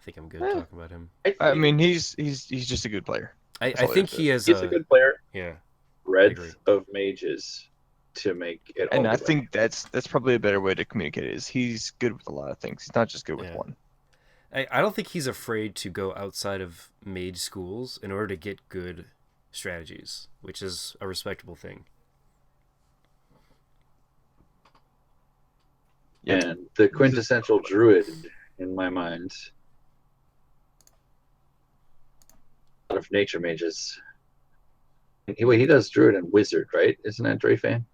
think I'm good talking about him. I mean, he's just a good player. I all it think is. he has He's a good player. yeah. Breadth of mages to make it all And the I way. think that's probably a better way to communicate it, is he's good with a lot of things. He's not just good with Yeah. one. I don't think he's afraid to go outside of mage schools in order to get good strategies, which is a respectable thing. Yep. And the quintessential druid in my mind. A lot of nature mages. He does druid and wizard, right? Isn't that Dreyfan?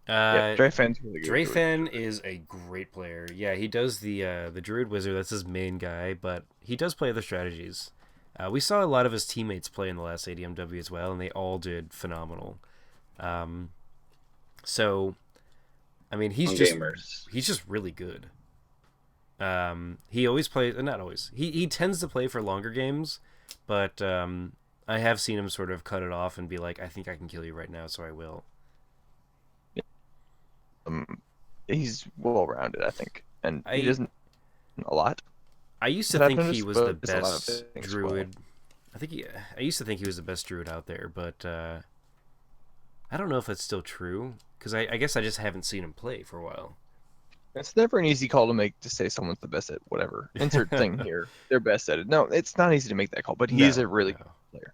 Yeah, Dreyfan's really good. Dreyfan is a great player. Yeah, he does the druid wizard. That's his main guy, but he does play other strategies. We saw a lot of his teammates play in the last ADMW as well, and they all did phenomenal. So, I mean, he's just really good. He always plays, not always. He tends to play for longer games, but I have seen him sort of cut it off and be like, I think I can kill you right now, so I will. He's well rounded, I think, and he doesn't a lot. I used to think he was the best druid. I used to think he was the best druid out there, but I don't know if that's still true, because I guess I just haven't seen him play for a while. It's never an easy call to make to say someone's the best at whatever. Insert thing here. They're best at it. No, it's not easy to make that call, but he is a really good player.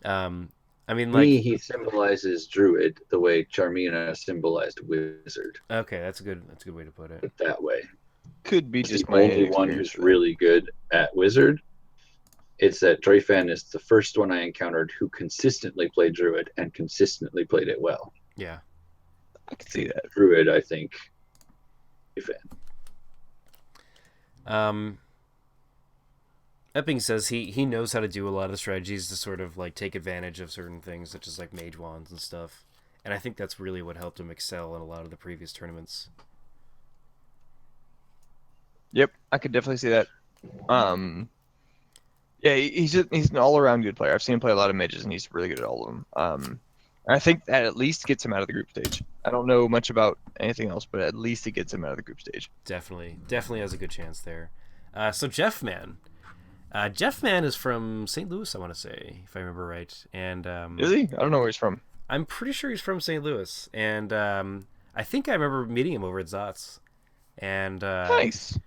I mean, To me, like, he symbolizes druid the way Charmina symbolized wizard. okay, that's a good way to put it. That way. Could be He's just the my only one inexperience who's with that. really good at wizard. It's that Dreyfan is the first one I encountered who consistently played druid and consistently played it well. Yeah. I can see that. Druid, I think. Epping says he knows how to do a lot of strategies to sort of like take advantage of certain things, such as like mage wands and stuff. And I think that's really what helped him excel in a lot of the previous tournaments. Yep, I could definitely see that. Yeah, he's an all-around good player. I've seen him play a lot of mages, and he's really good at all of them. I think that at least gets him out of the group stage. I don't know much about anything else, but at least it gets him out of the group stage. Definitely has a good chance there. So Jeff Man is from St. Louis, I want to say, if I remember right. And Is he? I don't know where he's from. I'm pretty sure he's from St. Louis, and I think I remember meeting him over at Zot's. And Nice.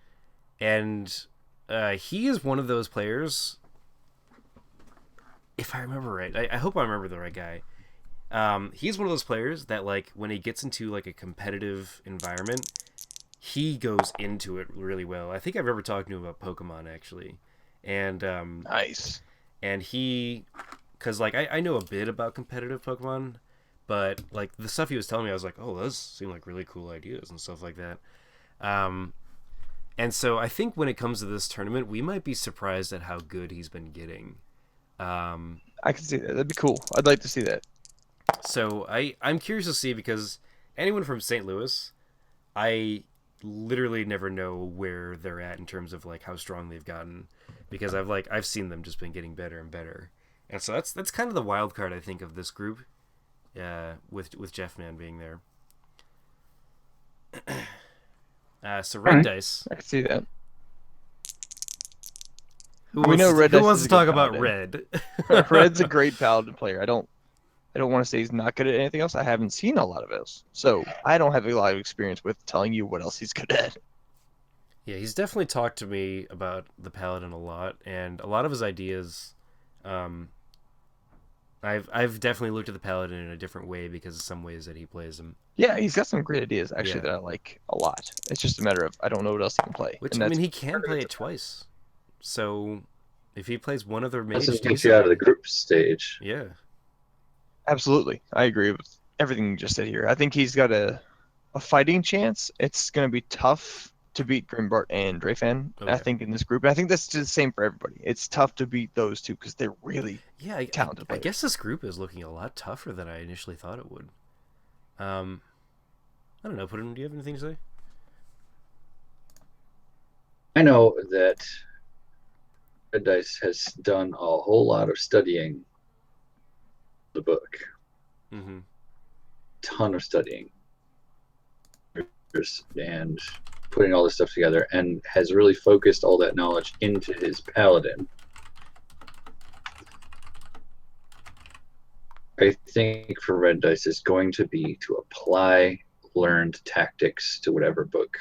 And he is one of those players. If I remember right, I hope I remember the right guy. He's one of those players that, like, when he gets into like a competitive environment, he goes into it really well. I think I remember talking to him about Pokemon actually, and Nice. And because like I know a bit about competitive Pokemon, but like the stuff he was telling me, I was like, oh, those seem like really cool ideas and stuff like that. And so I think when it comes to this tournament, we might be surprised at how good he's been getting. I can see that. That'd be cool. I'd like to see that. So I'm curious to see, because anyone from St. Louis, I literally never know where they're at in terms of like how strong they've gotten, because I've seen them just been getting better and better. And so that's kind of the wild card, I think, of this group, with Jeff Man being there. So Red Dice. I can see that. Who We know Red Dice wants is to a talk good about paladin. Red? Red's a great paladin player. I don't want to say he's not good at anything else. I haven't seen a lot of else, so I don't have a lot of experience with telling you what else he's good at. Yeah, he's definitely talked to me about the Paladin a lot, and a lot of his ideas, I've definitely looked at the Paladin in a different way because of some ways that he plays him. Yeah, he's got some great ideas actually Yeah. that I like a lot. It's just a matter of I don't know what else he can play. Which, and I that's mean, he can part of play it. it twice. So if he plays one other mage Doesn't get you out of the group stage. yeah. Absolutely, I agree with everything you just said here. I think he's got a fighting chance. It's going to be tough to beat Grimbart and Dreyfan, Okay. I think, in this group. And I think that's the same for everybody. It's tough to beat those two because they're really Yeah, talented I players. guess this group is looking a lot tougher than I initially thought it would. I don't know, Puddin, do you have anything to say? I know that Red Dice has done a whole lot of studying the book. Mm-hmm. Ton of studying and putting all this stuff together, and has really focused all that knowledge into his paladin. I think for Red Dice is going to be to apply learned tactics to whatever book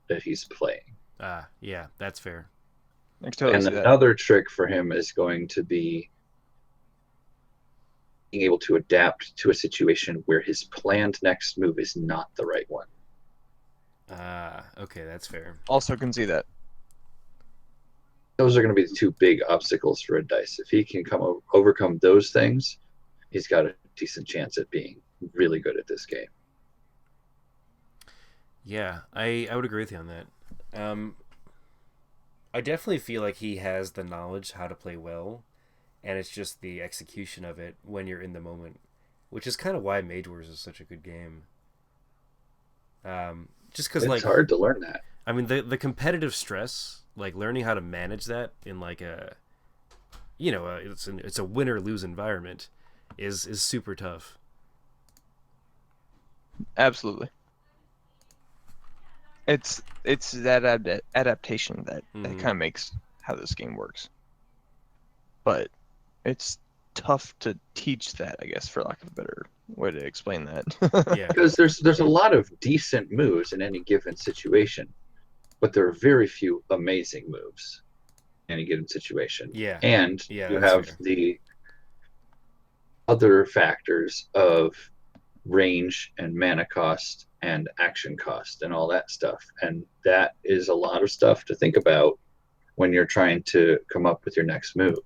that he's playing. Yeah, that's fair. I can totally And see that. another trick for him is going to be being able to adapt to a situation where his planned next move is not the right one. Okay, that's fair. Also can see that. Those are going to be the two big obstacles for Red Dice. If he can overcome those things, he's got a decent chance at being really good at this game. Yeah, I would agree with you on that. I definitely feel like he has the knowledge how to play well, and it's just the execution of it when you're in the moment, which is kind of why Mage Wars is such a good game. Just because, It's hard to learn that. I mean, the competitive stress, like learning how to manage that in like a, it's a win or lose environment, is super tough. Absolutely. It's that adaptation that kind of makes how this game works. But it's tough to teach that, I guess, for lack of a better way to explain that. Yeah. Because there's a lot of decent moves in any given situation, but there are very few amazing moves in any given situation. Yeah. And Yeah, you that's have fair. the other factors of range and mana cost and action cost and all that stuff. And that is a lot of stuff to think about when you're trying to come up with your next move.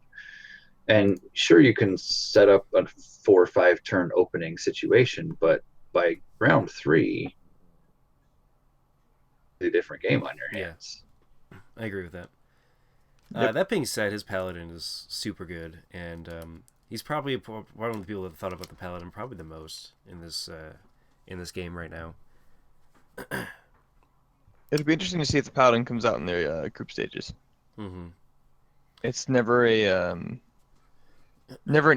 And sure, you can set up a 4 or 5 turn opening situation, but by round 3, a different game on your Yeah, hands. I agree with that. Yep. That being said, his paladin is super good, and he's probably one of the people that thought about the paladin probably the most in this game right now. It'll be interesting to see if the Paladin comes out in the group stages. Mm-hmm. It's never an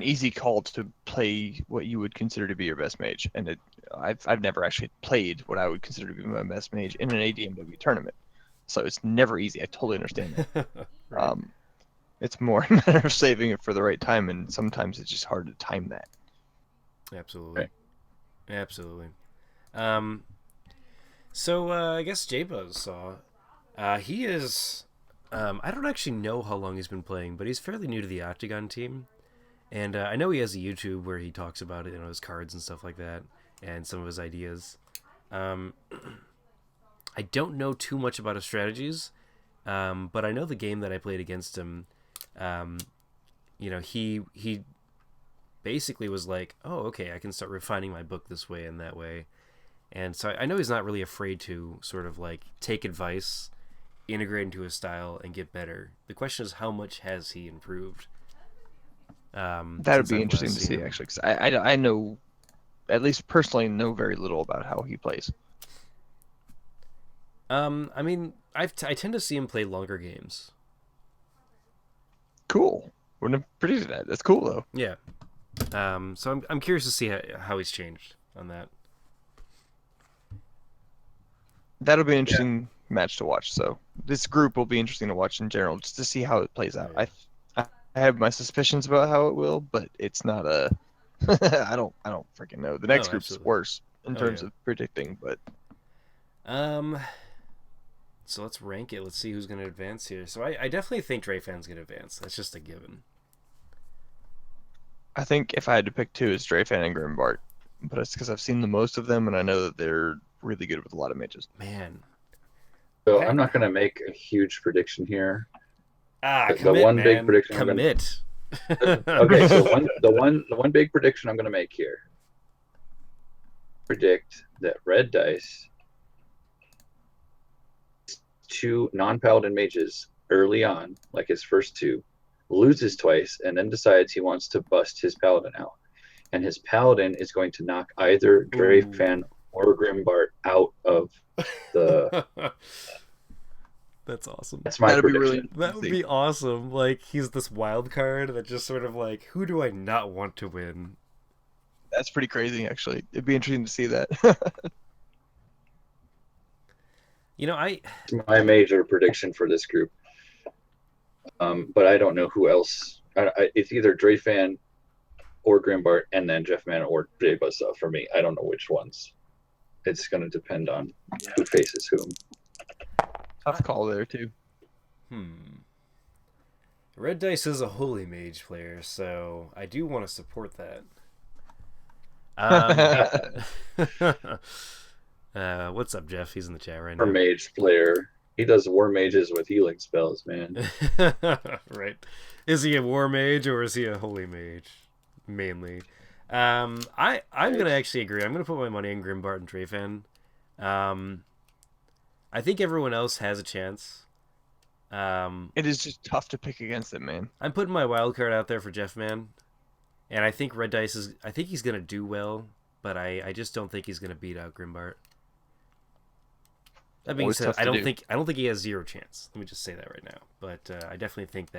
easy call to play what you would consider to be your best mage, and I've never actually played what I would consider to be my best mage in an ADMW tournament, so it's never easy. I totally understand that. Right. It's more a matter of saving it for the right time, and sometimes it's just hard to time that. Absolutely. Right. Absolutely. So I guess J-Buzz saw. He is. I don't actually know how long he's been playing, but he's fairly new to the Octagon team. And I know he has a YouTube where he talks about it, his cards and stuff like that, and some of his ideas. I don't know too much about his strategies, but I know the game that I played against him. He basically was like, "Oh, okay, I can start refining my book this way and that way," and so I know he's not really afraid to sort of like take advice, integrate into his style, and get better. The question is, how much has he improved? That would Since be I've interesting last to seen see, him. actually, because I know, at least personally, know very little about how he plays. I mean, I tend to see him play longer games. Cool. Wouldn't have predicted that. That's cool though. Yeah. So I'm curious to see how he's changed on that. That'll be an Yeah. interesting match to watch. So this group will be interesting to watch in general, just to see how it plays out. Yeah. I have my suspicions about how it will, but it's not a. I don't freaking know. The next Oh, group's absolutely. worse in Oh, terms yeah. of predicting, but Um. So let's rank it. Let's see who's going to advance here. So I definitely think Drayfan's going to advance. That's just a given. I think if I had to pick two, it's Drayfan and Grimbart. But it's because I've seen the most of them, and I know that they're really good with a lot of mages. Man. So I'm not going to make a huge prediction here. The Commit, one big man. prediction Commit. Okay, so the one big prediction I'm going to make here. Predict that Red Dice, 2 non-paladin mages early on, like his first 2, loses twice, and then decides he wants to bust his paladin out. And his paladin is going to knock either Drayfan or Grimbart out of the. That's awesome. That's my That'd be prediction. really That would be awesome. Like, he's this wild card that just sort of like, who do I not want to win? That's pretty crazy, actually. It'd be interesting to see that. It's my major prediction for this group. But I don't know who else. It's either Drayfan or Grimbart, and then Jeff Mann or Jay Buzzsaw for me. I don't know which ones. It's going to depend on who faces whom. Tough call there too. Red Dice is a holy mage player, so I do want to support that. What's up, Jeff? He's in the chat right War now. mage player. He does war mages with healing spells, man. Right. Is he a war mage or is he a holy mage? Mainly. I'm gonna actually agree. I'm gonna put my money in Grimbart and Drayfan. I think everyone else has a chance. It is just tough to pick against it, man. I'm putting my wild card out there for Jeff Man, and I think Red Dice is. I think he's gonna do well, but I just don't think he's gonna beat out Grimbart. That being Always said, tough to I don't do. think he has zero chance. Let me just say that right now. But I definitely think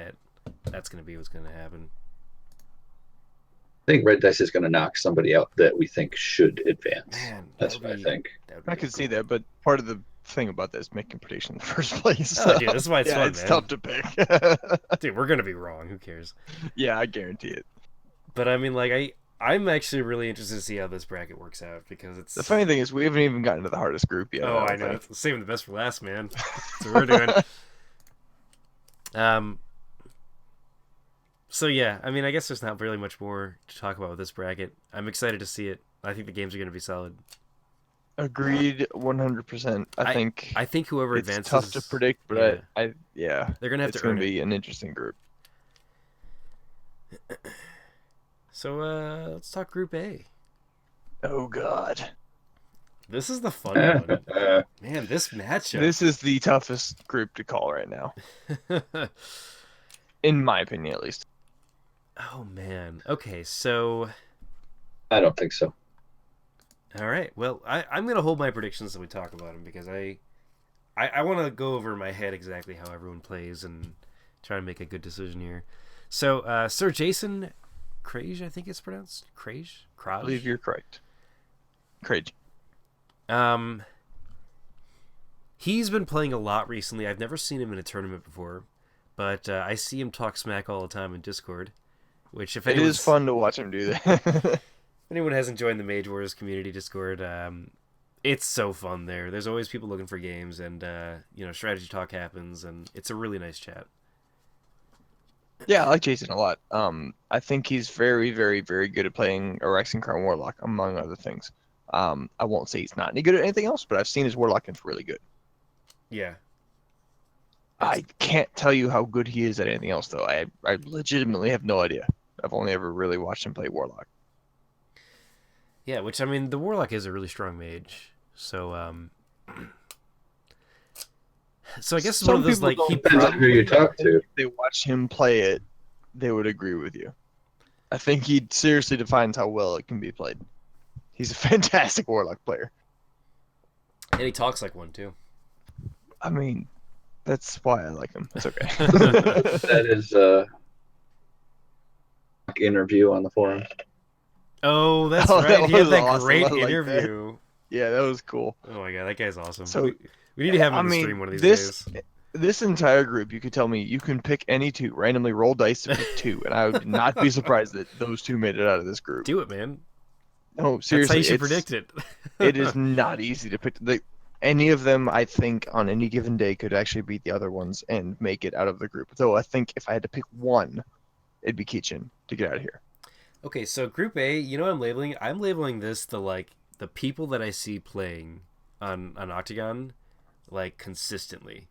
that's gonna be what's gonna happen. I think Red Dice is going to knock somebody out that we think should advance. Man, That's what I think. I could see that, but part of the thing about that is making predictions in the first place. Oh, dude, that's why it's yeah, fun, it's man. tough to pick. Dude, we're gonna be wrong. Who cares? Yeah, I guarantee it. But I mean, like, I'm actually really interested to see how this bracket works out because it's. The funny thing is, we haven't even gotten to the hardest group yet. Oh, I know. It's saving the best for last, man. That's what we're doing. So yeah, I mean, I guess there's not really much more to talk about with this bracket. I'm excited to see it. I think the games are going to be solid. Agreed, 100%. I think whoever it's advances, tough to predict, but they're going to have it's to going earn to it. be an interesting group. So let's talk Group A. Oh God, This is the fun one, man. This matchup. this is the toughest group to call right now, in my opinion, at least. Oh man. Okay, so I don't think so. all right. Well, I'm gonna hold my predictions when we talk about them because I want to go over in my head exactly how everyone plays and try to make a good decision here. So Sir Jason Krage, I think it's pronounced Krage. I believe you're correct. Craig. He's been playing a lot recently. I've never seen him in a tournament before, but I see him talk smack all the time in Discord. Which, if It is fun to watch him do that. if anyone hasn't joined the Mage Wars community Discord, it's so fun there. There's always people looking for games, and strategy talk happens, and it's a really nice chat. Yeah, I like Jason a lot. I think he's very, very, very good at playing Araxian Crown Warlock, among other things. I won't say he's not any good at anything else, but I've seen his Warlock and it's really good. Yeah. I can't tell you how good he is at anything else, though. I legitimately have no idea. I've only ever really watched him play Warlock. Yeah, which, I mean, the Warlock is a really strong mage, so so I guess it's one of those, like, he Depends on who you talk to. If they watch him play it, they would agree with you. I think he seriously defines how well it can be played. He's a fantastic Warlock player. and he talks like one, too. I mean, that's why I like him. It's okay. That is a interview on the forum. Oh, that's Oh, right. that He had was that awesome. great I like that. interview. Yeah, that was cool. Oh my god, that guy's awesome. So, we need to have him I on the mean, stream one of these this days. this entire group, you could tell me you can pick any two, randomly roll dice to pick two, and I would not be surprised that those two made it out of this group. Do it, man. No, That's how seriously, you should predict it. it is not easy to pick. Any of them, I think, on any given day could actually beat the other ones and make it out of the group. Though I think if I had to pick one, it'd be Keechin to get out of here. Okay, so Group A, you know what I'm labeling? I'm labeling this the people that I see playing on Octagon, like, consistently.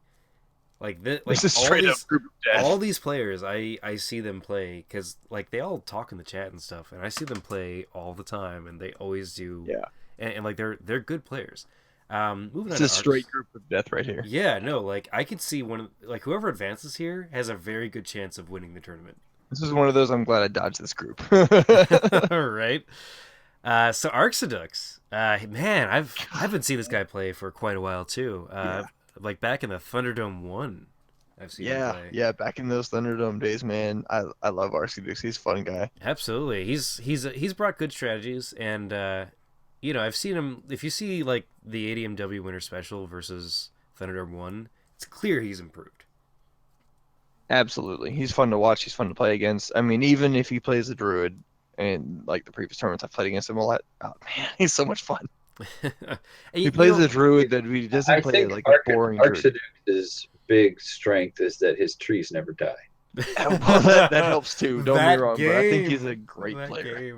Like This is straight up group of death. all these players, I see them play because, like, they all talk in the chat and stuff, and I see them play all the time, and they always do. Yeah. And like they're good players. Moving It's on a to straight Arcs. group of death right here. Yeah, no, like I could see whoever advances here has a very good chance of winning the tournament. This is one of those I'm glad I dodged this group. Right. So Arxidux, man, I haven't seen this guy play for quite a while too. Like back in the Thunderdome 1, I've seen him play. Yeah, back in those Thunderdome days, man. I love Arcedux. He's a fun guy. Absolutely, he's brought good strategies, and I've seen him. If you see like the ADMW Winter Special versus Thunderdome 1, it's clear he's improved. Absolutely. He's fun to watch. He's fun to play against. I mean, even if he plays the Druid and like the previous tournaments I've played against him a lot, oh man, he's so much fun. He plays the Druid that he doesn't play like a boring Druid. Archidex's big strength is that his trees never die. Well, that helps too. Don't get me wrong, but I think he's a great player.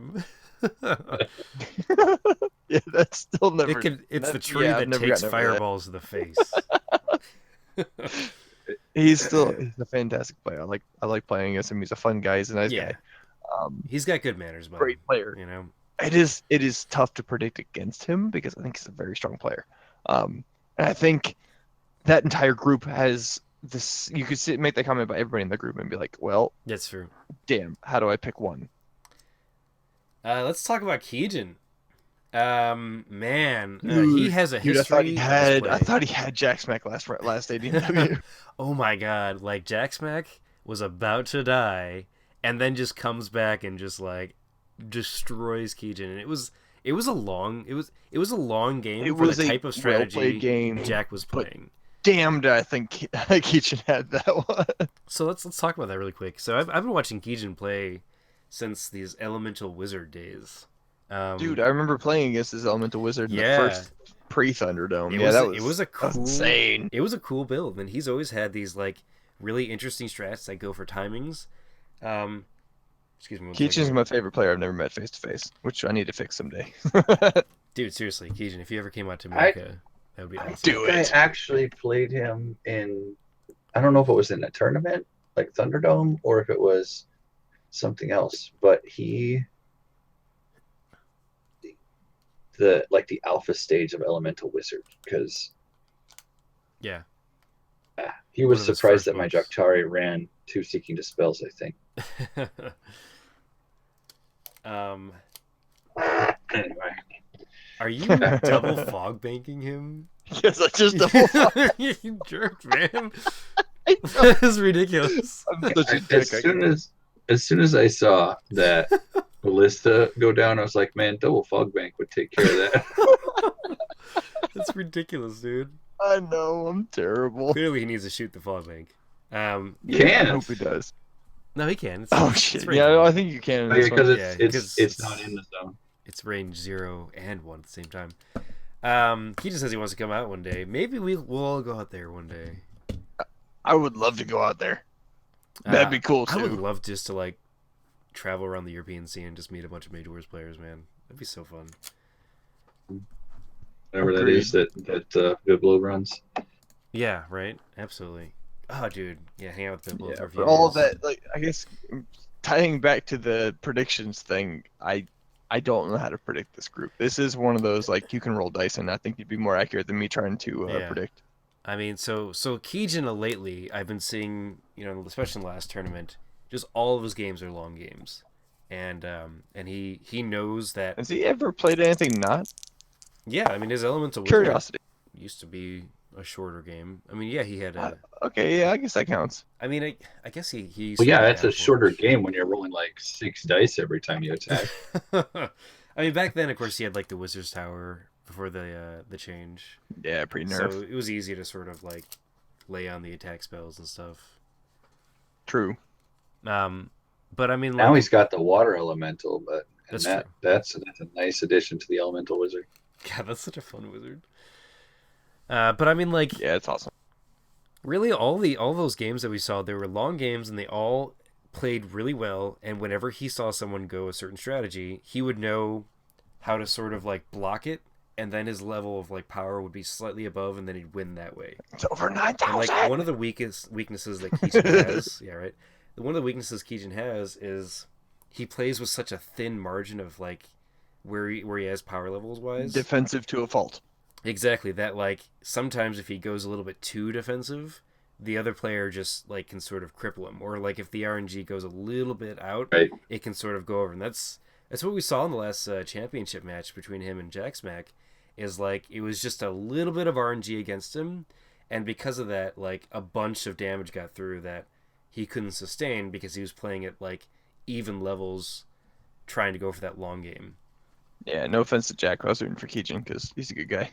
Yeah, that's still never. It's the tree that takes fireballs to the face. He's a fantastic player. I like playing against him. He's a fun guy. He's a nice guy. He's got good manners, but great player. It is tough to predict against him because I think he's a very strong player. And I think that entire group has this. You could make that comment about everybody in the group and be like, well, that's true. Damn, how do I pick one? Let's talk about Keegan. Man, he has a history. I thought he had Jack Smack last ADMW. Oh my god, like Jack Smack was about to die and then just comes back and just like destroys Keegan. And it was a long game for the type of strategy game Jack was playing. Damned, I think Keegan had that one. So let's talk about that really quick. So I've been watching Keegan play since these Elemental Wizard days. Dude, I remember playing against this Elemental Wizard in the Yeah, first pre-Thunderdome. it Yeah, was that it was was a cool insane. it was a cool build, and he's always had these like really interesting strats that go for timings. Um, excuse me one Keichin's second. my favorite player I've never met face to face, which I need to fix someday. Dude, seriously, Keijin, if you ever came out to I America, that would be I awesome. Do think I it. actually played him in. I don't know if it was in a tournament like Thunderdome or if it was something else, but the alpha stage of Elemental Wizard because Yeah, he one was of his surprised first that my moves. Jaktari ran two Seeking Dispels. I think. um, Anyway, are you double fog banking him? Yes, I just double. You jerk, man. I know. That is ridiculous. I'm such a as dick. soon as I saw that Ballista go down, I was like, man, double fog bank would take care of that. That's ridiculous, dude. I know, I'm terrible. Clearly, he needs to shoot the fog bank. Yeah, I Can. hope he does. No, he can. Oh it's shit. range Yeah, one. I think you can in Oh, yeah, this because one. Yeah, it's not in the zone. It's range 0 and 1 at the same time. He just says he wants to come out one day. Maybe we'll all go out there one day. I would love to go out there. That'd be cool I would too. love just to like travel around the European scene and just meet a bunch of Major Wars players, man. That'd be so fun. Whatever that Agreed. is that Biblo runs. Yeah, right. Absolutely. Oh, dude. Yeah, hang out with Bibble for a few But all days. that, like, I guess, tying back to the predictions thing, I don't know how to predict this group. This is one of those like you can roll dice, and I think you'd be more accurate than me trying to Yeah. predict. I mean, so Keijin lately, I've been seeing, especially in the last tournament, just all of his games are long games, and he knows that. Has he ever played anything not? Yeah, I mean, his Elemental Wizard Curiosity. used to be a shorter game. I mean, yeah, he had a. Okay, yeah, I guess that counts. I mean, I guess he used Well, to yeah, have it's a shorter Gameforge. game when you're rolling like 6 dice every time you attack. I mean, back then, of course, he had like the Wizard's Tower before the change, Yeah, pretty so nerf. it was easy to sort of like lay on the attack spells and stuff. True. But I mean, Now like, he's got the water elemental, that's true. that's a nice addition to the elemental wizard. God, that's such a fun wizard. But I mean, like, Yeah, it's awesome. really, all those games that we saw, they were long games, and they all played really well. And whenever he saw someone go a certain strategy, he would know how to sort of like block it, and then his level of like power would be slightly above, and then he'd win that way. It's over And 9,000. like one of the weaknesses that Keijin has, yeah, right. One of the weaknesses Keijin has is he plays with such a thin margin of like where he has power levels wise. Defensive to a fault. Exactly, that like sometimes if he goes a little bit too defensive, the other player just like can sort of cripple him, or like if the RNG goes a little bit out, Right. it can sort of go over, and that's what we saw in the last championship match between him and Jack Smack. Is like it was just a little bit of RNG against him, and because of that, like a bunch of damage got through that he couldn't sustain because he was playing at like even levels, trying to go for that long game. Yeah, no offense to Jack. I was rooting for Keijin because he's a good guy.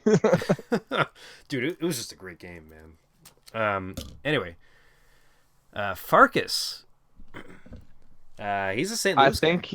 Dude, it was just a great game, man. Anyway, Farkas. He's a St. I Louis think guy.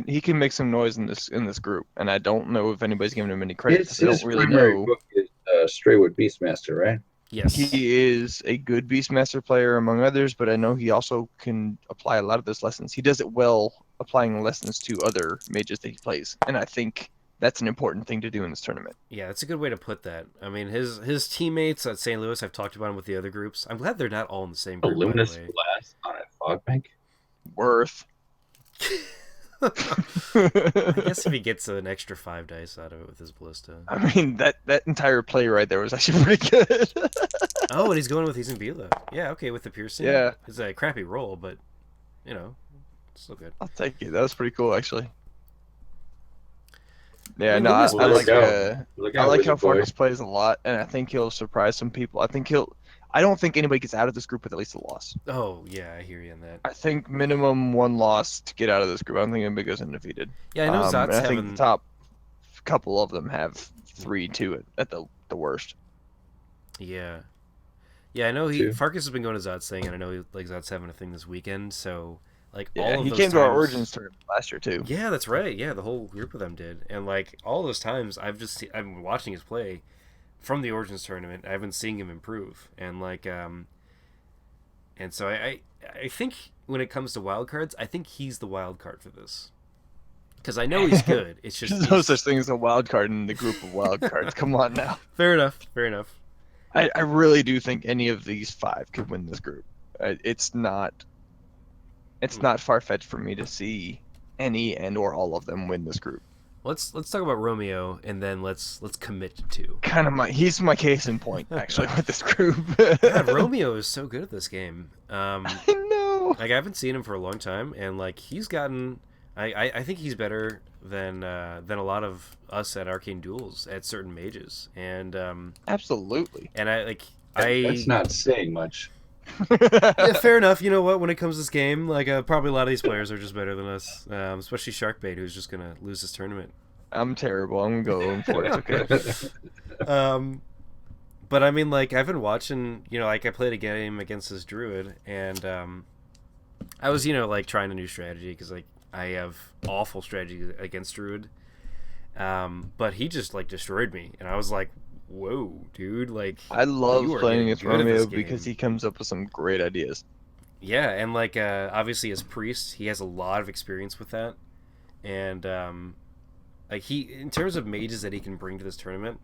he can make some noise in this group, and I don't know if anybody's giving him any credit His, 'cause I his don't really primary know. book is Straywood Beastmaster, right? Yes. He is a good Beastmaster player among others, but I know he also can apply a lot of those lessons. He does it well applying lessons to other mages that he plays, and I think that's an important thing to do in this tournament. Yeah, that's a good way to put that. I mean, his teammates at St. Louis, I've talked about him with the other groups. I'm glad they're not all in the same A group, by the luminous way. glass on a fog bank. Worth. I guess if he gets an extra 5 dice out of it with his ballista. I mean, that entire play right there was actually pretty good. Oh, and he's going with Vila. Yeah, okay, with the piercing. Yeah. It's a crappy roll, but, still good. I'll take it. That was pretty cool, actually. Yeah, Well, no, I Luminous like Glass- Look I out, like Wizard how Boy. Farkas plays a lot, and I think he'll surprise some people. I don't think anybody gets out of this group with at least a loss. Oh, yeah, I hear you on that. I think minimum one loss to get out of this group. I don't think anybody goes undefeated. Yeah, I know And Zot's I think having... the top couple of them have 3-2 at the worst. Yeah. Yeah, I know Two. Farkas has been going to Zot's thing, and I know Zot's having a thing this weekend, so Like Yeah, all of he those came to our times- Origins tournament last year too. Yeah, that's right. Yeah, the whole group of them did, and like all those times, I've been watching his play from the Origins tournament. I've been seeing him improve, and like and so I think when it comes to wild cards, I think he's the wild card for this because I know he's good. It's just There's no such thing as a wild card in the group of wild cards. Come on now. fair enough. Fair enough. I really do think any of these 5 could win this group. It's not far fetched for me to see any and or all of them win this group. Let's talk about Romeo, and then let's commit to. He's my case in point actually with this group. God, Romeo is so good at this game. I know. Like I haven't seen him for a long time, and like he's gotten. I think he's better than a lot of us at Arcane Duels at certain mages, and Absolutely. and That's not saying much. yeah, fair enough. You know what? When it comes to this game, like probably a lot of these players are just better than us, especially Sharkbait, who's just gonna lose this tournament. I'm terrible. I'm gonna go 0-4. It's okay. But I mean, like I've been watching. You know, like I played a game against this druid, and I was like trying a new strategy because like I have awful strategy against druid. But he just like destroyed me, and I was like, whoa, dude, like I love you are playing getting against good at this Romeo game. because he comes up with some great ideas. Yeah, and like obviously as priest, he has a lot of experience with that, and like he in terms of mages that he can bring to this tournament,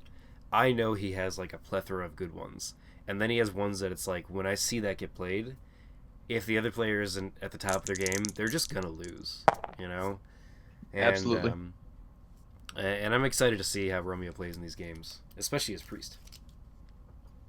I know he has like a plethora of good ones, and then he has ones that it's like when I see that get played, if the other player isn't at the top of their game, they're just gonna lose, you know. And, Absolutely. And I'm excited to see how Romeo plays in these games, especially as priest.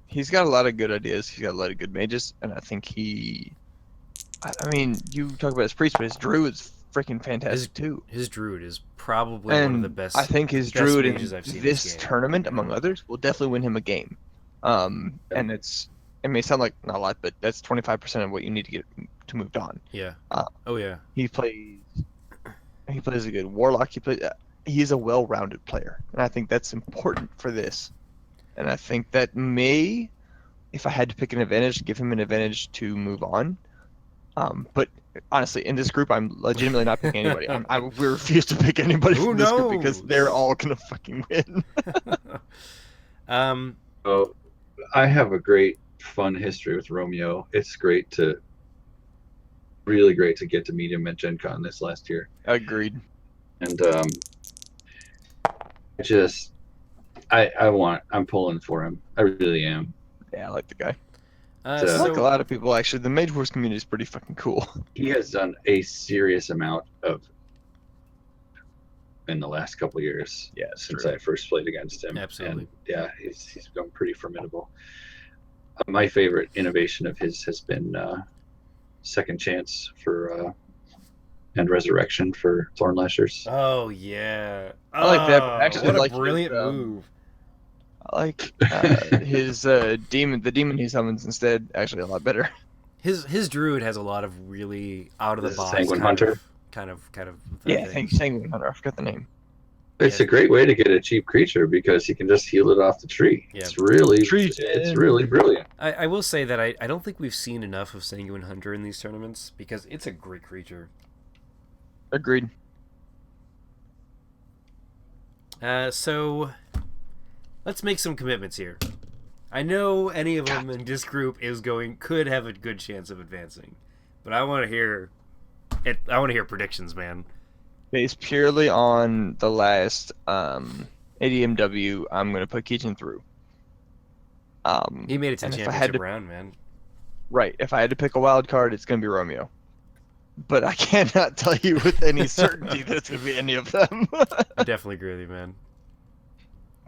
He's got a lot of good ideas. He's got a lot of good mages, and I think I mean, you talk about his priest, but his druid is freaking fantastic too. His druid is probably one of And the best. I think his best druid in mages I've seen in this this game. tournament, among others, will definitely win him a game. And it may sound like not a lot, but that's 25% of what you need to get to move on. Yeah. Uh, Oh yeah. He plays a good warlock. He's a well-rounded player, and I think that's important for this. And I think that may, if I had to pick an advantage, give him an advantage to move on. But honestly, in this group, I'm legitimately not picking anybody. We refuse to pick anybody Who from this group because knows? they're all gonna fucking win. So I have a great fun history with Romeo. It's really great to get to meet him at Gen Con this last year. Agreed. And I'm pulling for him. I really am. Yeah, I like the guy. So- I like a lot of people actually. The Mage Wars community is pretty fucking cool. He has done a serious amount of in the last couple of years. Yeah, it's since true. I first played against him. Absolutely. And yeah, he's become pretty formidable. My favorite innovation of his has been Second Chance for and Resurrection for Thornlashers. Oh yeah. I like that, but actually what a like his, brilliant move. I like his demon. The demon he summons instead actually a lot better. His druid has a lot of really out of the This box Sanguine Hunter? kind of Yeah, things. thanks, Sanguine Hunter. I forgot the name. It's Yeah. a great way to get a cheap creature because he can just heal it off the tree. Yeah. It's really brilliant. I will say that I don't think we've seen enough of Sanguine Hunter in these tournaments because it's a great creature. Agreed. So let's make some commitments here. I know any of them in this group could have a good chance of advancing, but I want to hear it. I want to hear predictions, man. Based purely on the last ADMW, I'm gonna put Keaton through. He made it to and the if I had championship to- round, man. Right. If I had to pick a wild card, it's gonna be Romeo. But I cannot tell you with any certainty that it's gonna be any of them. I definitely agree with you, man.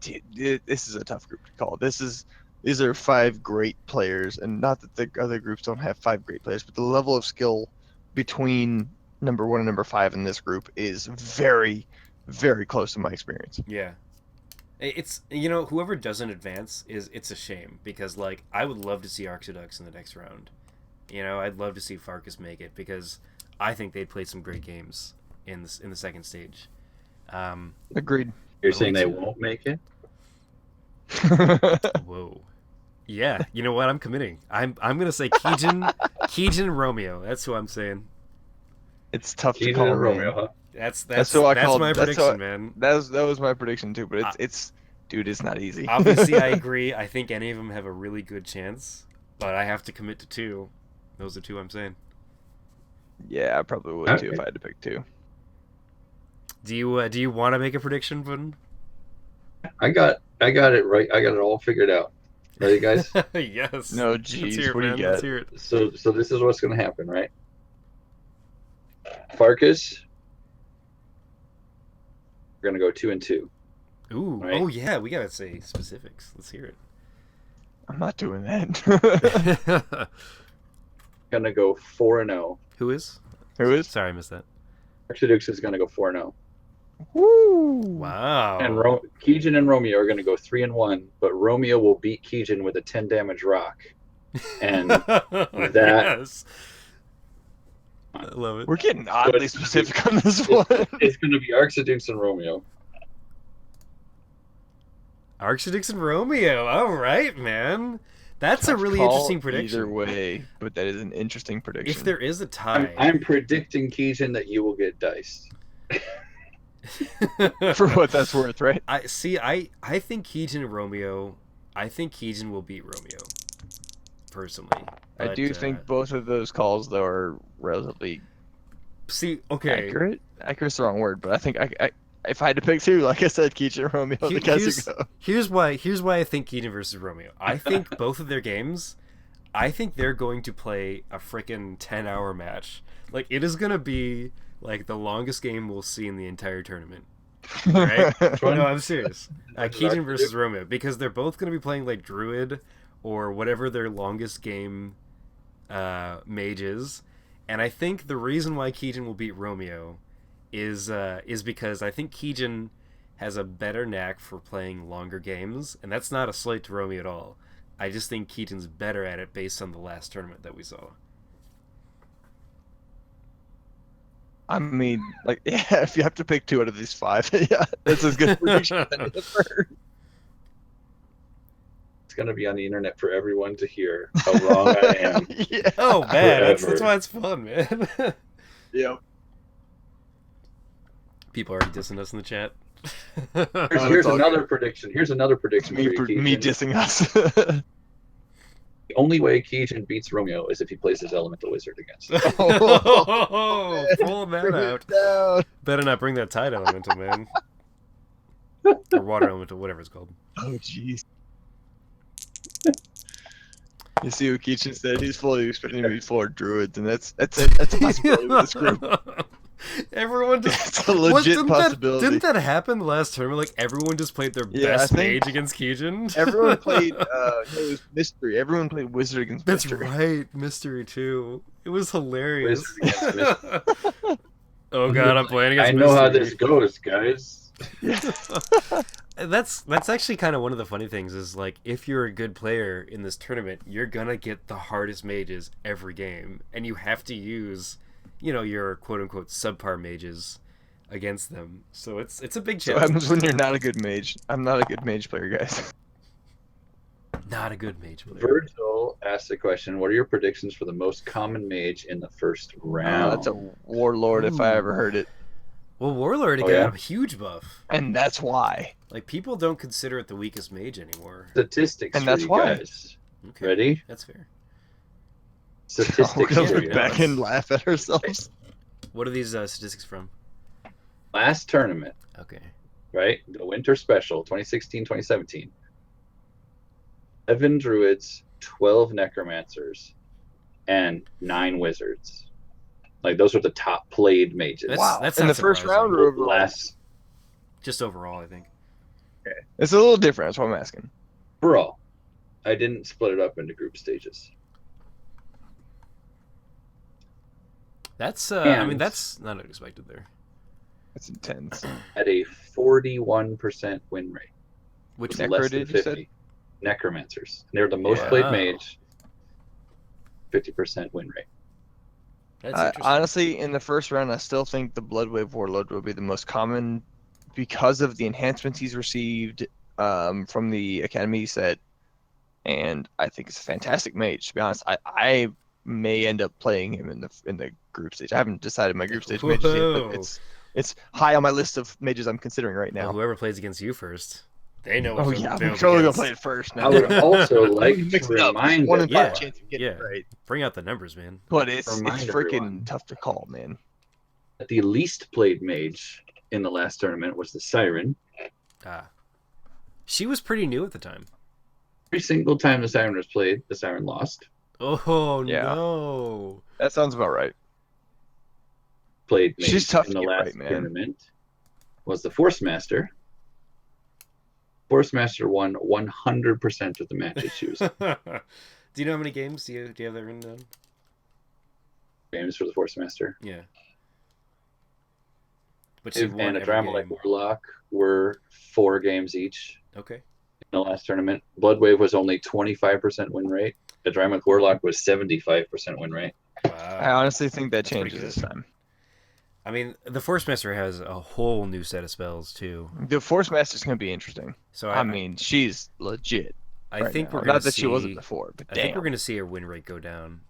Dude, this is a tough group to call. These are 5 great players, and not that the other groups don't have 5 great players, but the level of skill between number 1 and number 5 in this group is very, very close to my experience. Yeah. It's whoever doesn't advance it's a shame because like I would love to see Arxodux in the next round. I'd love to see Farkas make it because I think they played some great games in the second stage. Agreed. You're I saying like they to. won't make it? Whoa. Yeah, you know what? I'm committing. I'm gonna say Keegan Romeo. That's who I'm saying. It's tough to Keegan call, and man. Romeo, huh? That's what I that's called. my That's prediction, what, man. that was my prediction too. But I- dude, it's not easy. Obviously, I agree. I think any of them have a really good chance, but I have to commit to two. Those are two I'm saying. Yeah, I probably would too if Okay. I had to pick two. Do you want to make a prediction, Puddin? I got it right. I got it all figured out. Ready, guys? Yes. No, Let's geez, hear it, what do you man. Let's got? hear it. So this is what's gonna happen, right? Farkas, we're gonna go 2 and 2. Ooh. Right. Oh yeah, we gotta say specifics. Let's hear I'm not doing that. it. Gonna go 4 and 0. Who is? Who is? Sorry, I missed that. Archidux is gonna go 4 and 0. Woo! Wow. And Keegan and Romeo are gonna go 3 and 1, but Romeo will beat Keegan with a 10 damage rock. And yes. I love it. We're getting oddly specific on this one. it's gonna be Archidux and Romeo. Archidix and Romeo. All right, man. That's a Tough really call interesting prediction. Either way, but that is an interesting prediction. If there is a tie, I'm predicting Keegan that you will get diced. For what that's worth, right? I see. I think Keegan and Romeo. I think Keegan will beat Romeo. Personally, I But, do think both of those calls though are relatively See, okay. accurate. Accurate's the wrong word, but I think I if I had to pick two, like I said, Keegan and Romeo, the guys who go. Here's why I think Keegan versus Romeo. I think both of their games, I think they're going to play a freaking 10-hour match. Like it is gonna be like the longest game we'll see in the entire tournament. Right? one? No, I'm serious. Keegan versus Romeo, because they're both gonna be playing like Druid or whatever their longest game mage is, and I think the reason why Keegan will beat Romeo is because I think Keegan has a better knack for playing longer games, and that's not a slight to Romeo at all. I just think Keaton's better at it based on the last tournament that we saw. I mean, like, yeah, if you have to pick two out of these five, yeah, that's as good a prediction as any I've heard. It's gonna be on the internet for everyone to hear how wrong I am. Yeah. Oh man, that's Forever. why it's fun, man. Yep. People are already dissing us in the chat. Here's all another prediction. Here's another prediction Me, for you, me Keegan. dissing us. The only way Keegan beats Romeo is if he plays his elemental wizard against him. Oh, pulling that Bring out. it down. Better not bring that tide elemental, man. Or water elemental, whatever it's called. Oh, jeez. You see what Keachin said? He's fully expecting to be four druids, and that's a possibility with this group. Everyone just It's a legit didn't possibility. didn't that happen last tournament? Like everyone just played their Yeah, best I think mage against Keegan. Everyone played it was mystery. Everyone played wizard against That's mystery. right, mystery too. It was hilarious. Wizard against Oh god, I'm playing against I know how mystery. this goes, guys. That's actually kind of one of the funny things is like if you're a good player in this tournament, you're gonna get the hardest mages every game, and you have to use, your quote unquote subpar mages against them. So it's a big So what challenge. happens when you're not a good mage? I'm not a good mage player, guys. Not a good mage player. Virgil asked the question, what are your predictions for the most common mage in the first round? That's a warlord if I ever heard it, Well, Warlord Oh, got yeah? a huge buff. and that's why. Like people don't consider it the weakest mage anymore. Statistics And for that's you why. guys. Okay, Ready? that's fair. We're Statistics gonna for look you back guys. and laugh at ourselves. What are these statistics from? Last tournament, Okay. right? The Winter Special, 2016-2017. 11 druids, 12 necromancers, and 9 wizards. Like those are the top played mages. That's- Wow. that's In not the first surprising. round or overall? Last Just overall, I think. It's a little different. That's what I'm asking. overall. I didn't split it up into group stages. That's And- that's not unexpected there. That's intense. At a 41% win rate. Which It's Necro less than did, you said? 50. Necromancers. They're the most Yeah. played mage. 50% win rate. that's interesting. Honestly, in the first round, I still think the Bloodwave Warlord will be the most common because of the enhancements he's received from the Academy set, and I think it's a fantastic mage. To be honest, may end up playing him in the group stage. I haven't decided my group stage mages yet, but Whoa. it's high on my list of mages I'm considering right Well, now. whoever plays against you first, they know what Oh to yeah, I'm build totally gonna against. play it first, I man. would also like You to mix it up. remind 1 in 5 Yeah. everyone, chance of getting Yeah. it right. Bring out the numbers, man. But it's Remind freaking everyone. tough to call, man. that the least played mage in the last tournament was the Siren. Ah. She was pretty new at the time. Every single time the Siren was played, the Siren lost. Oh, Yeah. no. That sounds about right. Played mage She's tough in to the get last right, man. tournament was the Force Master. Force Master won 100% of the matches she was in. Do you know how many games? Do you have that written down? Games for the Force Master. Yeah. But she won And a every Dramalike game. Warlock were 4 games each Okay. in the last tournament. Bloodwave was only 25% win rate. The Dramalike Warlock was 75% win rate. I Wow. honestly think that That's pretty changes good. this time. I mean, the Force Master has a whole new set of spells too. The Force Master's gonna be interesting. So I mean, she's legit. I right think now. we're gonna Not that see. she wasn't before, but I think damn. we're gonna see her win rate go down.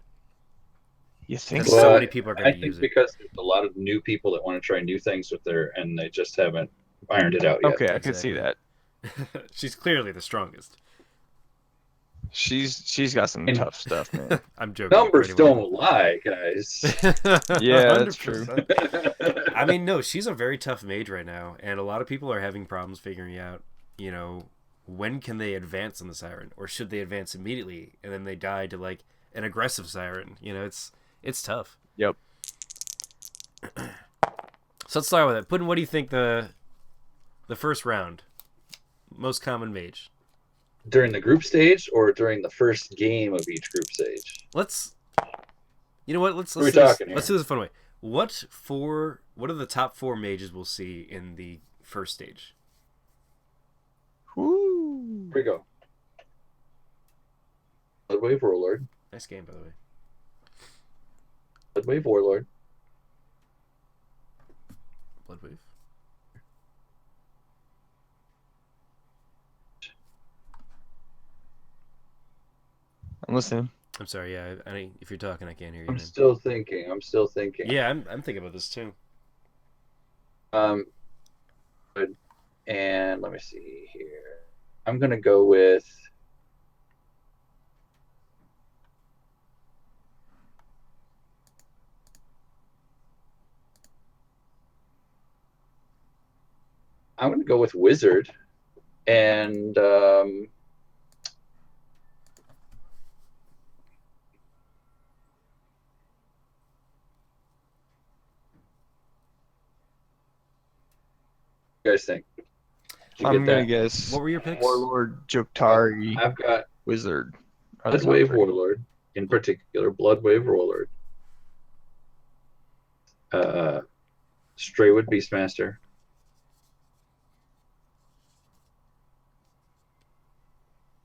You think Because so? so many people are gonna I think use it. because there's a lot of new people that want to try new things with her, and they just haven't ironed it out yet. Okay, I could see Exactly. that. She's clearly the strongest. She's got some And- tough stuff, man. I'm joking. Numbers but anyway. don't lie, guys. Yeah, that's true. 100%. I mean, no, she's a very tough mage right now, and a lot of people are having problems figuring out, when can they advance on the Siren, or should they advance immediately and then they die to like an aggressive Siren? It's tough. Yep. So let's start with it. Puddin', what do you think the first round most common mage? During the group stage or during the first game of each group stage? You know what? Let's What are we do this. talking here? Let's do this a fun way. What are the top 4 mages we'll see in the first stage? Woo. Here we go. Bloodwave Warlord. Nice game, by the way. Bloodwave Warlord. Bloodwave. I'm listening. I'm sorry. Yeah, if you're talking, I can't hear you. I'm Man. still thinking. Yeah, I'm thinking about this too. And let me see here. I'm gonna go with Wizard, and you guys think? Did you I'm get gonna that? guess What were your picks? Warlord, Jotari, I've got Wizard. are the top Bloodwave 3. Warlord, in particular, Bloodwave Warlord, Straywood Beastmaster,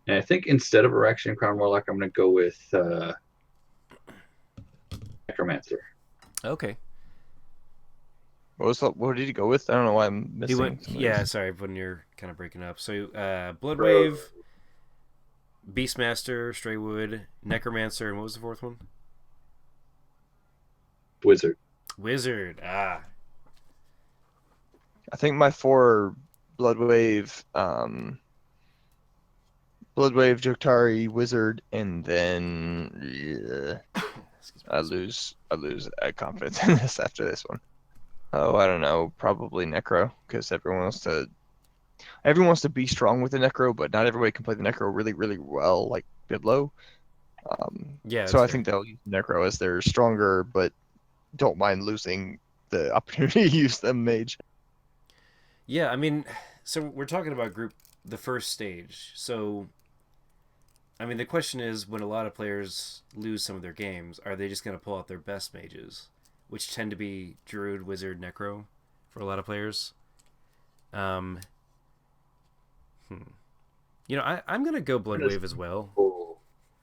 and I think instead of Erection Crown Warlock, I'm going to go with Necromancer. Okay. What did he go with? I don't know why I'm missing. He went. some of Yeah, these. sorry, when you're kind of breaking up. So, Bloodwave, Beastmaster, Straywood, Necromancer, and what was the 4th one? Wizard. Wizard. Ah. I think my 4 Bloodwave, Jotari, Wizard, and then Excuse me. I lose confidence in this after this one. Oh, I don't know. Probably Necro, because everyone wants to be strong with the Necro, but not everybody can play the Necro really, really well, like Bidlow. Yeah, So I that's think they'll use Necro as they're stronger, but don't mind losing the opportunity to use them mage. Yeah, I mean, so we're talking about the first stage. So, I mean, the question is, when a lot of players lose some of their games, are they just going to pull out their best mages, which tend to be Druid, Wizard, Necro, for a lot of players? I'm going to go Bloodwave as well.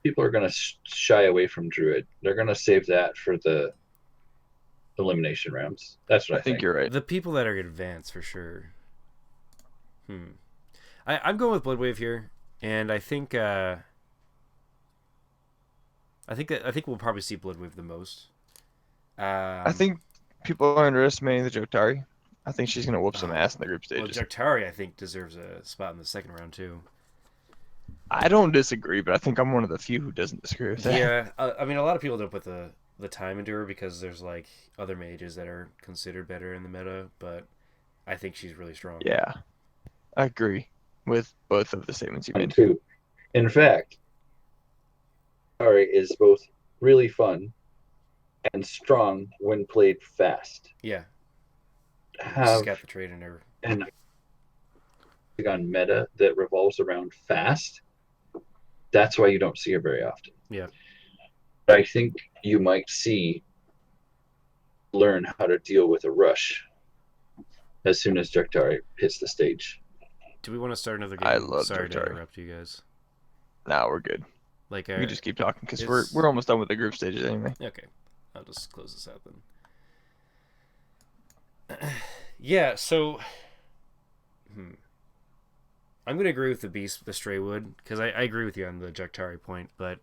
People are going to shy away from Druid. They're going to save that for the elimination rounds. That's what I think. You're right. The people that are advanced, for sure. I'm going with Bloodwave here, and I think I think we'll probably see Bloodwave the most. I think people are underestimating the Jotari. I think she's gonna whoop some ass in the group Well, stages. Jaktari I think deserves a spot in the second round too. I don't disagree, but I think I'm one of the few who doesn't disagree with that. Yeah, I mean a lot of people don't put the time into her because there's like other mages that are considered better in the meta, but I think she's really strong. Yeah, I agree with both of the statements you And made. two. In fact, Atari is both really fun and strong when played fast. Yeah, she's Have got the trade in her. an on meta that revolves around fast. That's why you don't see her very often. Yeah. But I think you might see learn how to deal with a rush as soon as Jaktari hits the stage. Do we want to start another game? I love Sorry to Jaktari. interrupt you guys. Now we're good. Like We can just keep talking because it's- we're almost done with the group stages anyway. Okay, I'll just close this out then. Yeah, so I'm gonna agree with the Straywood because I agree with you on the Jaktari point, but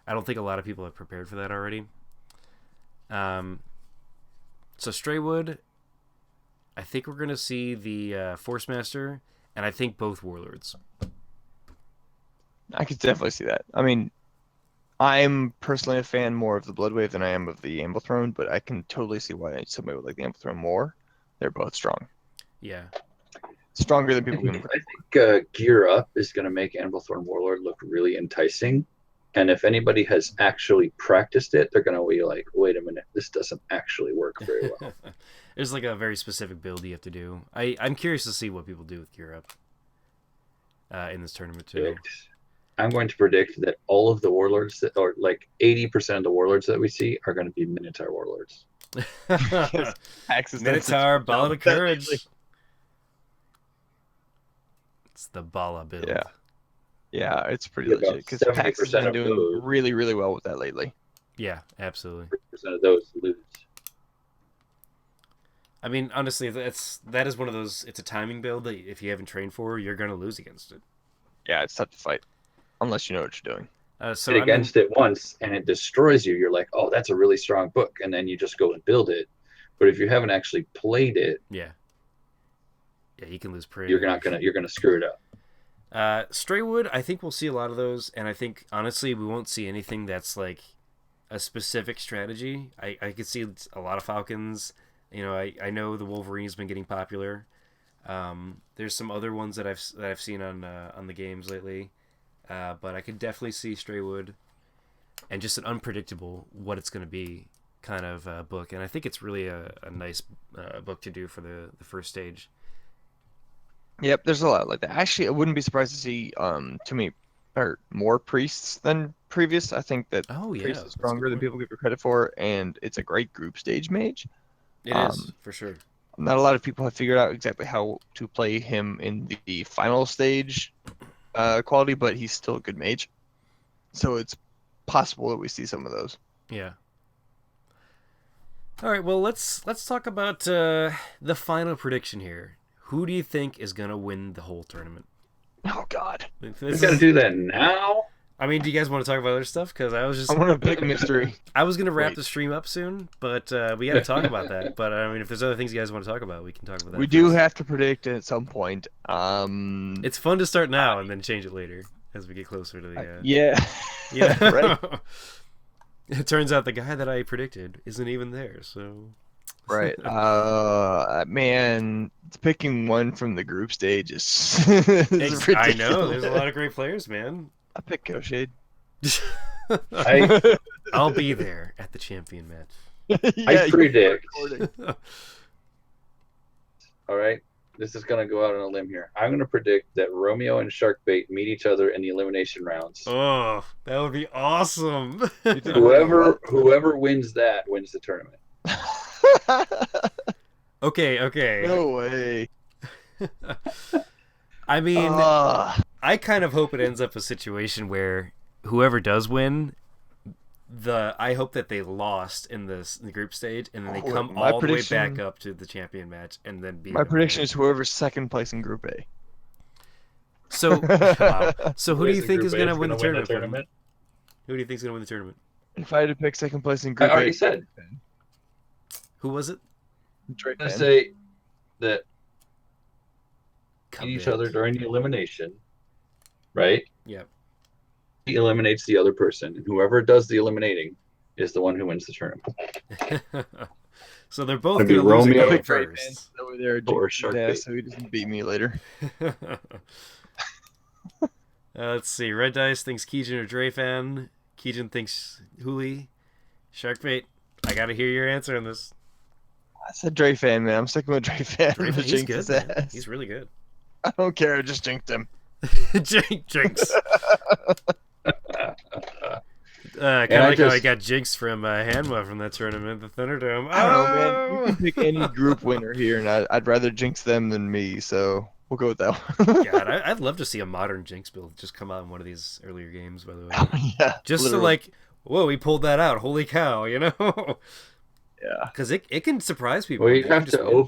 I don't think a lot of people have prepared for that already. So Straywood, I think we're gonna see the Force Master, and I think both Warlords. I could definitely see that. I mean, I'm personally a fan more of the Bloodwave than I am of the Amble Throne, but I can totally see why somebody would like the Amble Throne more. They're both strong. Yeah, Stronger than I people think, can. Gear Up is going to make Anvilthorn Warlord look really enticing. And if anybody has actually practiced it, they're going to be like, wait a minute, this doesn't actually work very well. there's like a very specific build you have to do. I'm curious to see what people do with Gear Up in this tournament too. I'm going to predict that all of the warlords, or like 80% of the warlords that we see, are going to be Minotaur warlords. Minotaur, Ball of Courage. It's the Bala build. Yeah, it's pretty About legit because 70% Pax has been of doing those. really, really well with that lately. Yeah, absolutely. Percent of those lose. I mean, honestly, that is one of those. It's a timing build that if you haven't trained for, you're gonna lose against it. Yeah, it's tough to fight unless you know what you're doing. So Hit against it once and it destroys you. You're like, oh, that's a really strong book, and then you just go and build it. But if you haven't actually played it, yeah, you can lose pretty. you're gonna screw it up. Straywood, I think we'll see a lot of those, and I think honestly we won't see anything that's like a specific strategy. I could see a lot of Falcons. You know, I know the Wolverine's been getting popular. There's some other ones that I've seen on the games lately, but I could definitely see Straywood, and just an unpredictable what it's going to be kind of book, and I think it's really a nice book to do for the first stage. Yep, there's a lot like that. Actually, I wouldn't be surprised to see too many or more priests than previous. I think that priest is stronger than people give her credit for, and it's a great group stage mage. It is for sure. Not a lot of people have figured out exactly how to play him in the final stage quality, but he's still a good mage. So it's possible that we see some of those. Yeah. All right, well, let's talk about the final prediction here. Who do you think is going to win the whole tournament? Oh, God. We got to do that now? I mean, do you guys want to talk about other stuff? Because I want a big mystery. I was going to wrap the stream up soon, but we got to talk about that. But, I mean, if there's other things you guys want to talk about, we can talk about that. We do have to predict it at some point. It's fun to start now and then change it later as we get closer to the... Yeah. Yeah. Right. It turns out the guy that I predicted isn't even there, so... Right. Man, picking one from the group stage is ridiculous. I know. There's a lot of great players, man. I pick Koshade. I'll be there at the champion match. I predict. All right. This is going to go out on a limb here. I'm going to predict that Romeo and Sharkbait meet each other in the elimination rounds. Oh, that would be awesome. Whoever wins that wins the tournament. Okay. No way. I mean, I kind of hope it ends up a situation where whoever does win, I hope that they lost in the group stage, and then they come all the way back up to the champion match, and then beat. My prediction is whoever's second place in Group A. So, so who do you think is going to win the tournament? Who do you think is going to win the tournament? If I had to pick second place in I Group already A, said. Who was it? Dre I'm gonna fan. say that each Commit. other during the elimination, right? Yep. He eliminates the other person, and whoever does the eliminating is the one who wins the tournament. So they're both It'd be gonna lose a Romeo I'll game pick Dre fan first. over there, or jinx his ass Sharkbait. so he doesn't beat me later. Let's see. Red Dice thinks Keijin or Dreyfan. Keijin thinks Huli. Sharkbait. I gotta hear your answer on this. I said Dre fan, man. I'm sticking with Dre fan. Dreyfan, Just he's jinx good, his man. ass. He's really good. I don't care. I just jinxed him. Jinx. Kind of And I like how I just- got jinxed from Hanwha from that tournament, the Thunderdome. I don't know, man. You Oh! can pick any group winner here, and I'd rather jinx them than me, so we'll go with that one. God, I'd love to see a modern Jinx build just come out in one of these earlier games, by the way. Yeah, Just literally. to like, whoa, he pulled that out. Holy cow, you know? Yeah. Because it can surprise people. Well, You can just win.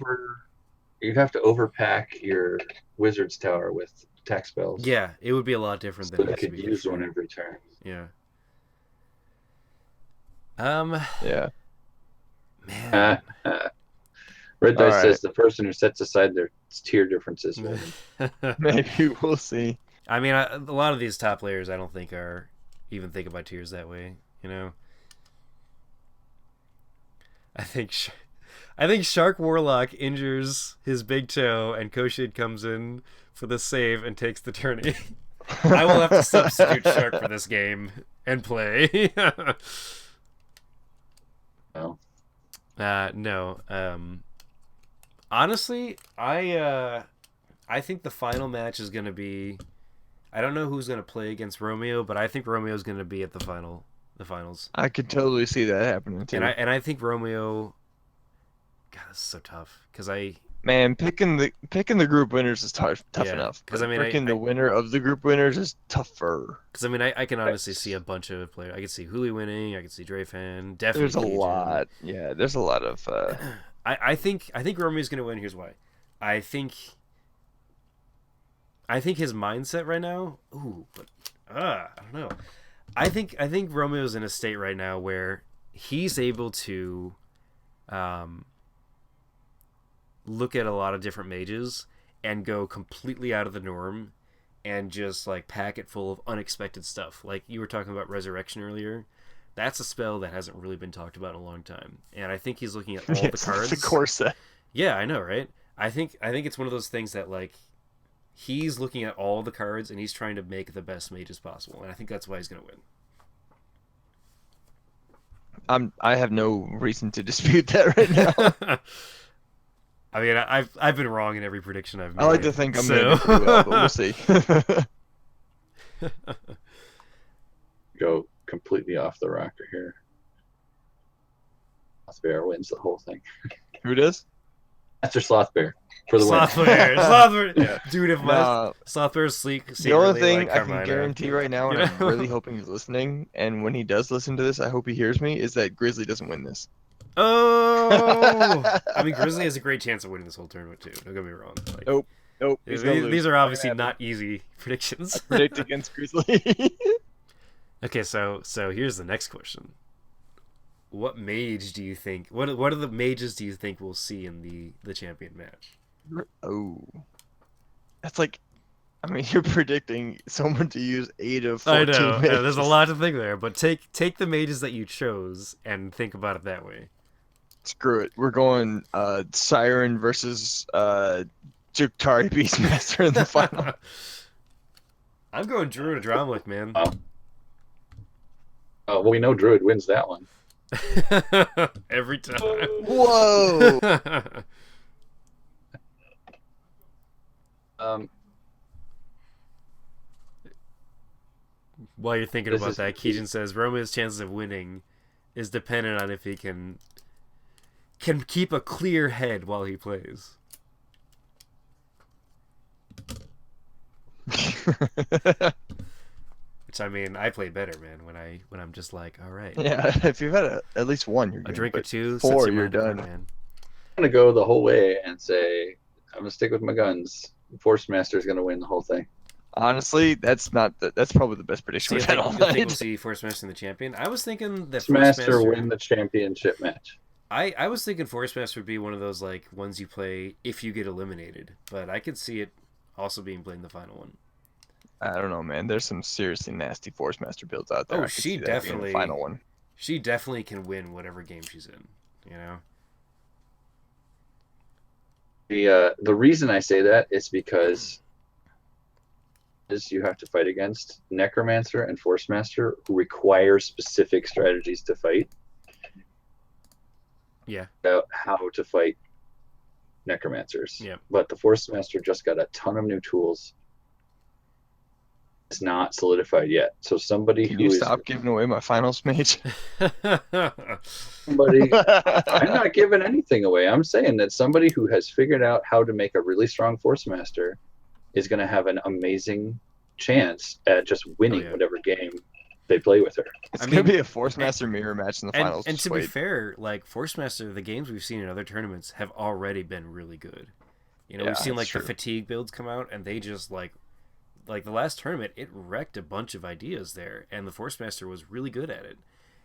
you'd have to overpack your Wizard's Tower with attack spells. Yeah, it would be a lot different So than you it used to could be. use one every turn. Yeah. Yeah. Man. Red Dice All says the person who sets aside their tier differences will win. Maybe we'll see. I mean, a lot of these top players, I don't think are even think about tiers that way. You know. I think Shark Warlock injures his big toe, and Koshid comes in for the save and takes the tourney. I will have to substitute Shark for this game and play. No. No. Honestly, I think the final match is gonna be. I don't know who's gonna play against Romeo, but I think Romeo's gonna be at the finals. I could totally see that happening too. And I think Romeo. God, this is so tough because Man, picking the group winners is tough Yeah, enough. 'cause But I mean, picking I- the winner of the group winners is tougher. I can honestly see a bunch of players. I could see Huli winning. I could see Dreyfan. Definitely. There's a Keijin. lot. Yeah, there's a lot of. I think Romeo's gonna win. Here's why. I think his mindset right now. Ooh, but I don't know. I think Romeo's in a state right now where he's able to look at a lot of different mages and go completely out of the norm and just like pack it full of unexpected stuff. Like you were talking about Resurrection earlier. That's a spell that hasn't really been talked about in a long time. And I think he's looking at all the cards. The Corsa. Yeah, I know, right? I think it's one of those things that like he's looking at all the cards and he's trying to make the best mages possible, and I think that's why he's gonna win. I have no reason to dispute that right now. I mean, I've been wrong in every prediction I've made. I like to think I'm so... going to do pretty well, but we'll see. Go completely off the rocker here. Sloth Bear wins the whole thing. Who does? Master Sloth Bear for the Sloth win. Bear, Yeah. dude. If my Sloth Bear's sleek, The only thing like I can Carmina. guarantee right now, and You I'm know? really hoping he's listening, and when he does listen to this, I hope he hears me, is that Grizzly doesn't win this. Oh, I mean, Grizzly has a great chance of winning this whole tournament too. Don't get me wrong. Like, Nope. Nope. He's gonna lose. these are obviously Not gonna not easy predictions. happen. Predict against Grizzly. Okay, so here's the next question. What mage do you think? What are the mages do you think we'll see in the champion match? Oh, that's like, I mean, you're predicting someone to use 8 of I 14 know. mages. There's a lot to think there, but take the mages that you chose and think about it that way. Screw it. We're going Siren versus Juktari Beastmaster in the final. I'm going Druid Adramlik, man. Well, we know Druid wins that one. Every time. Whoa! While you're thinking This about is that, key. Keijin says Romeo's chances of winning is dependent on if he can keep a clear head while he plays. Which, I mean, I play better, man. When I'm just like, all right, Yeah, if you've had at least one, you're a good. drink or but two, 4, sets your you're mind apart, done. man. I'm gonna go the whole way and say I'm gonna stick with my guns. Force Master is gonna win the whole thing. Honestly, that's not that's probably the best prediction So we've had all you think we'll night. see Force Master in the champion? I was thinking that Force Master Master. win the championship match. I was thinking Force Master would be one of those like ones you play if you get eliminated, but I could see it also being played in the final one. I don't know, man. There's some seriously nasty Force Master builds out there. Oh, I could see that being the final one. she definitely can win whatever game she's in. You know. The reason I say that is because you have to fight against Necromancer and Force Master who require specific strategies to fight. Yeah. About how to fight Necromancers. Yeah. But the Force Master just got a ton of new tools. It's not solidified yet. So somebody Can who you is stop giving away my finals mage? somebody I'm not giving anything away. I'm saying that somebody who has figured out how to make a really strong Force Master is going to have an amazing chance at just winning whatever game they play with her. It's going to be a Force Master mirror match in the finals. And to be fair, like Force Master, the games we've seen in other tournaments have already been really good. You know, we've seen like the fatigue builds come out, and they just like the last tournament, it wrecked a bunch of ideas there, and the Force Master was really good at it.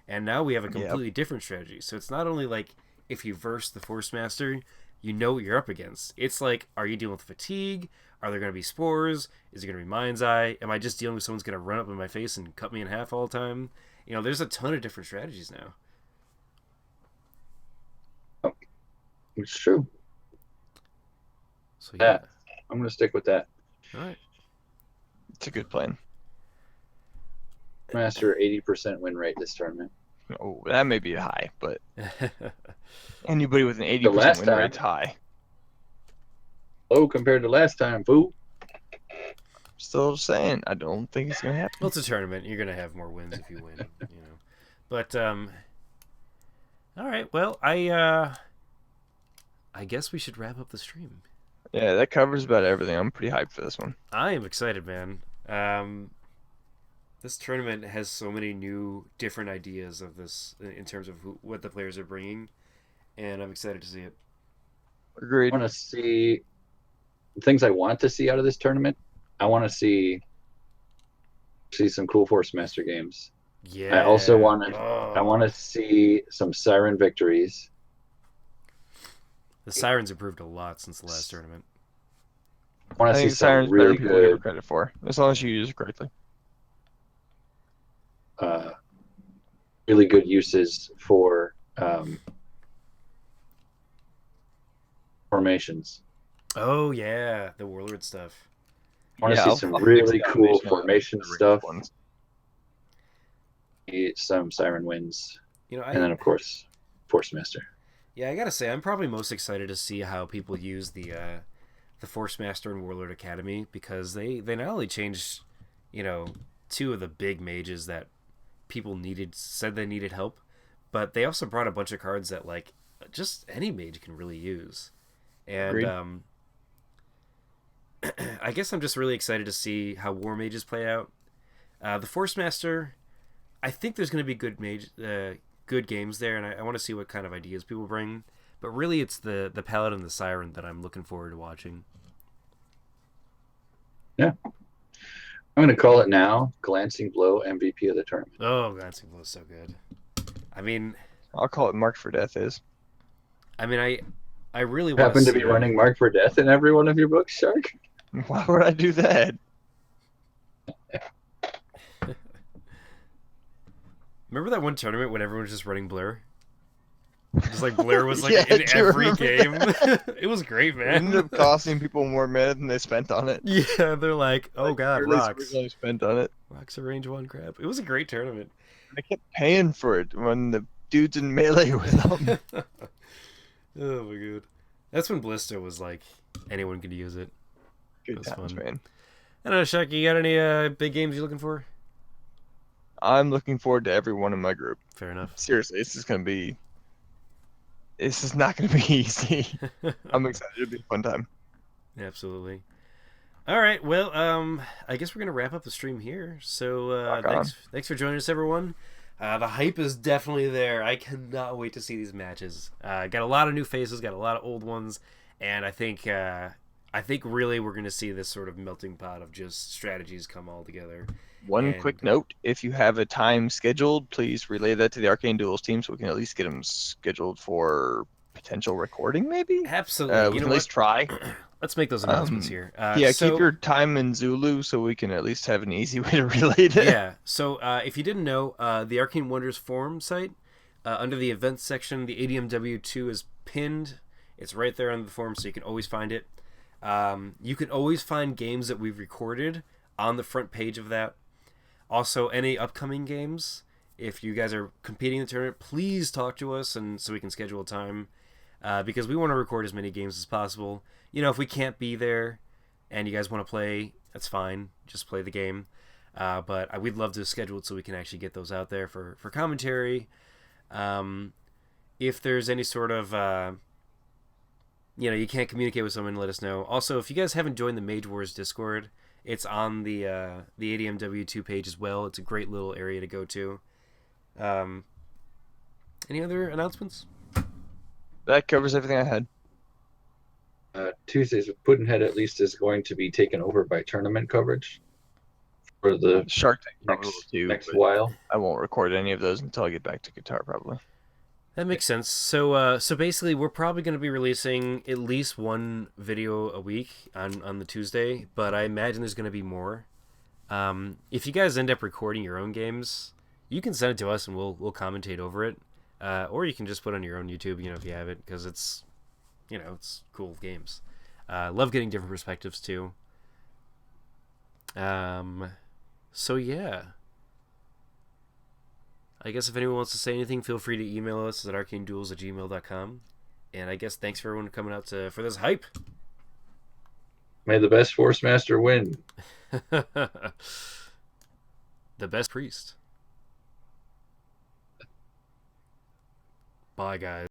And now we have a completely different strategy. So it's not only like if you verse the Force Master, you know what you're up against. It's like, are you dealing with fatigue? Are there going to be spores? Is it going to be Mind's Eye? Am I just dealing with someone's going to run up in my face and cut me in half all the time? You know, there's a ton of different strategies now. It's true. So yeah, I'm going to stick with that. All right. It's a good plan. Master 80% win rate this tournament. Oh, that may be high, but anybody with an 80% win rate's high. Low compared to last time, fool. Still saying, I don't think it's gonna happen. Well, it's a tournament. You're gonna have more wins if you win, you know. But all right. Well, I guess we should wrap up the stream. Yeah, that covers about everything. I'm pretty hyped for this one. I am excited, man. This tournament has so many new, different ideas of this in terms of what the players are bringing, and I'm excited to see it. Agreed. I want to see things I want to see out of this tournament. I want to see some cool Force Master games. Yeah. I also want to. I want to see some Siren victories. The Sirens improved a lot since the last tournament. I want to see some really good credit for, as long as you use it correctly. Really good uses for formations. Oh yeah, the Warlord stuff. I want to see some really cool formation stuff. Some Siren wins. You know, and then of course Force Master. Yeah, I gotta say, I'm probably most excited to see how people use the Force Master and Warlord Academy, because they not only changed, you know, two of the big mages that people said they needed help, but they also brought a bunch of cards that like just any mage can really use. And I guess I'm just really excited to see how War Mages play out. The Force Master, I think there's going to be good games there, and I want to see what kind of ideas people bring. But really, it's the Paladin and the Siren that I'm looking forward to watching. Yeah. I'm going to call it now. Glancing Blow MVP of the tournament. Oh, Glancing Blow is so good. I mean, I'll call it Mark for Death is. I mean, I really happen to be running Mark for Death in every one of your books, Shark? Why would I do that? Remember that one tournament when everyone was just running Blur? Just like Blur was like in every game. It was great, man. It ended up costing people more mana than they spent on it. Yeah, they're like, oh god, rocks. Really spent on it. Rocks are range 1 crap. It was a great tournament. I kept paying for it when the dudes in melee with them. Oh my god. That's when Blister was like, anyone could use it. Good times, fun. Man. I don't know, Shaq, you got any big games you're looking for? I'm looking forward to everyone in my group. Fair enough. Seriously, this is not going to be easy. I'm excited. It'll be a fun time. Absolutely. All right. Well, I guess we're going to wrap up the stream here. So thanks for joining us, everyone. The hype is definitely there. I cannot wait to see these matches. Got a lot of new faces, got a lot of old ones, and I think I think really we're going to see this sort of melting pot of just strategies come all together. One And quick note: if you have a time scheduled, please relay that to the Arcane Duels team so we can at least get them scheduled for potential recording. Maybe absolutely, we you know can at what? least try. Let's make those announcements here. Yeah, keep your time in Zulu so we can at least have an easy way to relate it. Yeah. So if you didn't know, the Arcane Wonders forum site, under the events section, the ADMW2 is pinned. It's right there on the forum, so you can always find it. You can always find games that we've recorded on the front page of that. Also, any upcoming games. If you guys are competing in the tournament, please talk to us, and so we can schedule a time, because we want to record as many games as possible. You know, if we can't be there, and you guys want to play, that's fine. Just play the game. But we'd love to schedule it so we can actually get those out there for commentary. If there's any sort of you can't communicate with someone, let us know. Also, if you guys haven't joined the Mage Wars Discord, it's on the ADMW2 page as well. It's a great little area to go to. Any other announcements? That covers everything I had. Tuesdays with Puddinhead at least is going to be taken over by tournament coverage for the Shark Tank next while. I won't record any of those until I get back to guitar, probably. That makes sense. So basically, we're probably going to be releasing at least one video a week on the Tuesday, but I imagine there's going to be more. If you guys end up recording your own games, you can send it to us and we'll commentate over it. Or you can just put it on your own YouTube, if you have it, because it's cool games. Love getting different perspectives too. So yeah. I guess if anyone wants to say anything, feel free to email us at arcaneduels@gmail.com. And I guess thanks for everyone coming out for this hype. May the best Force Master win. The best priest. Bye, guys.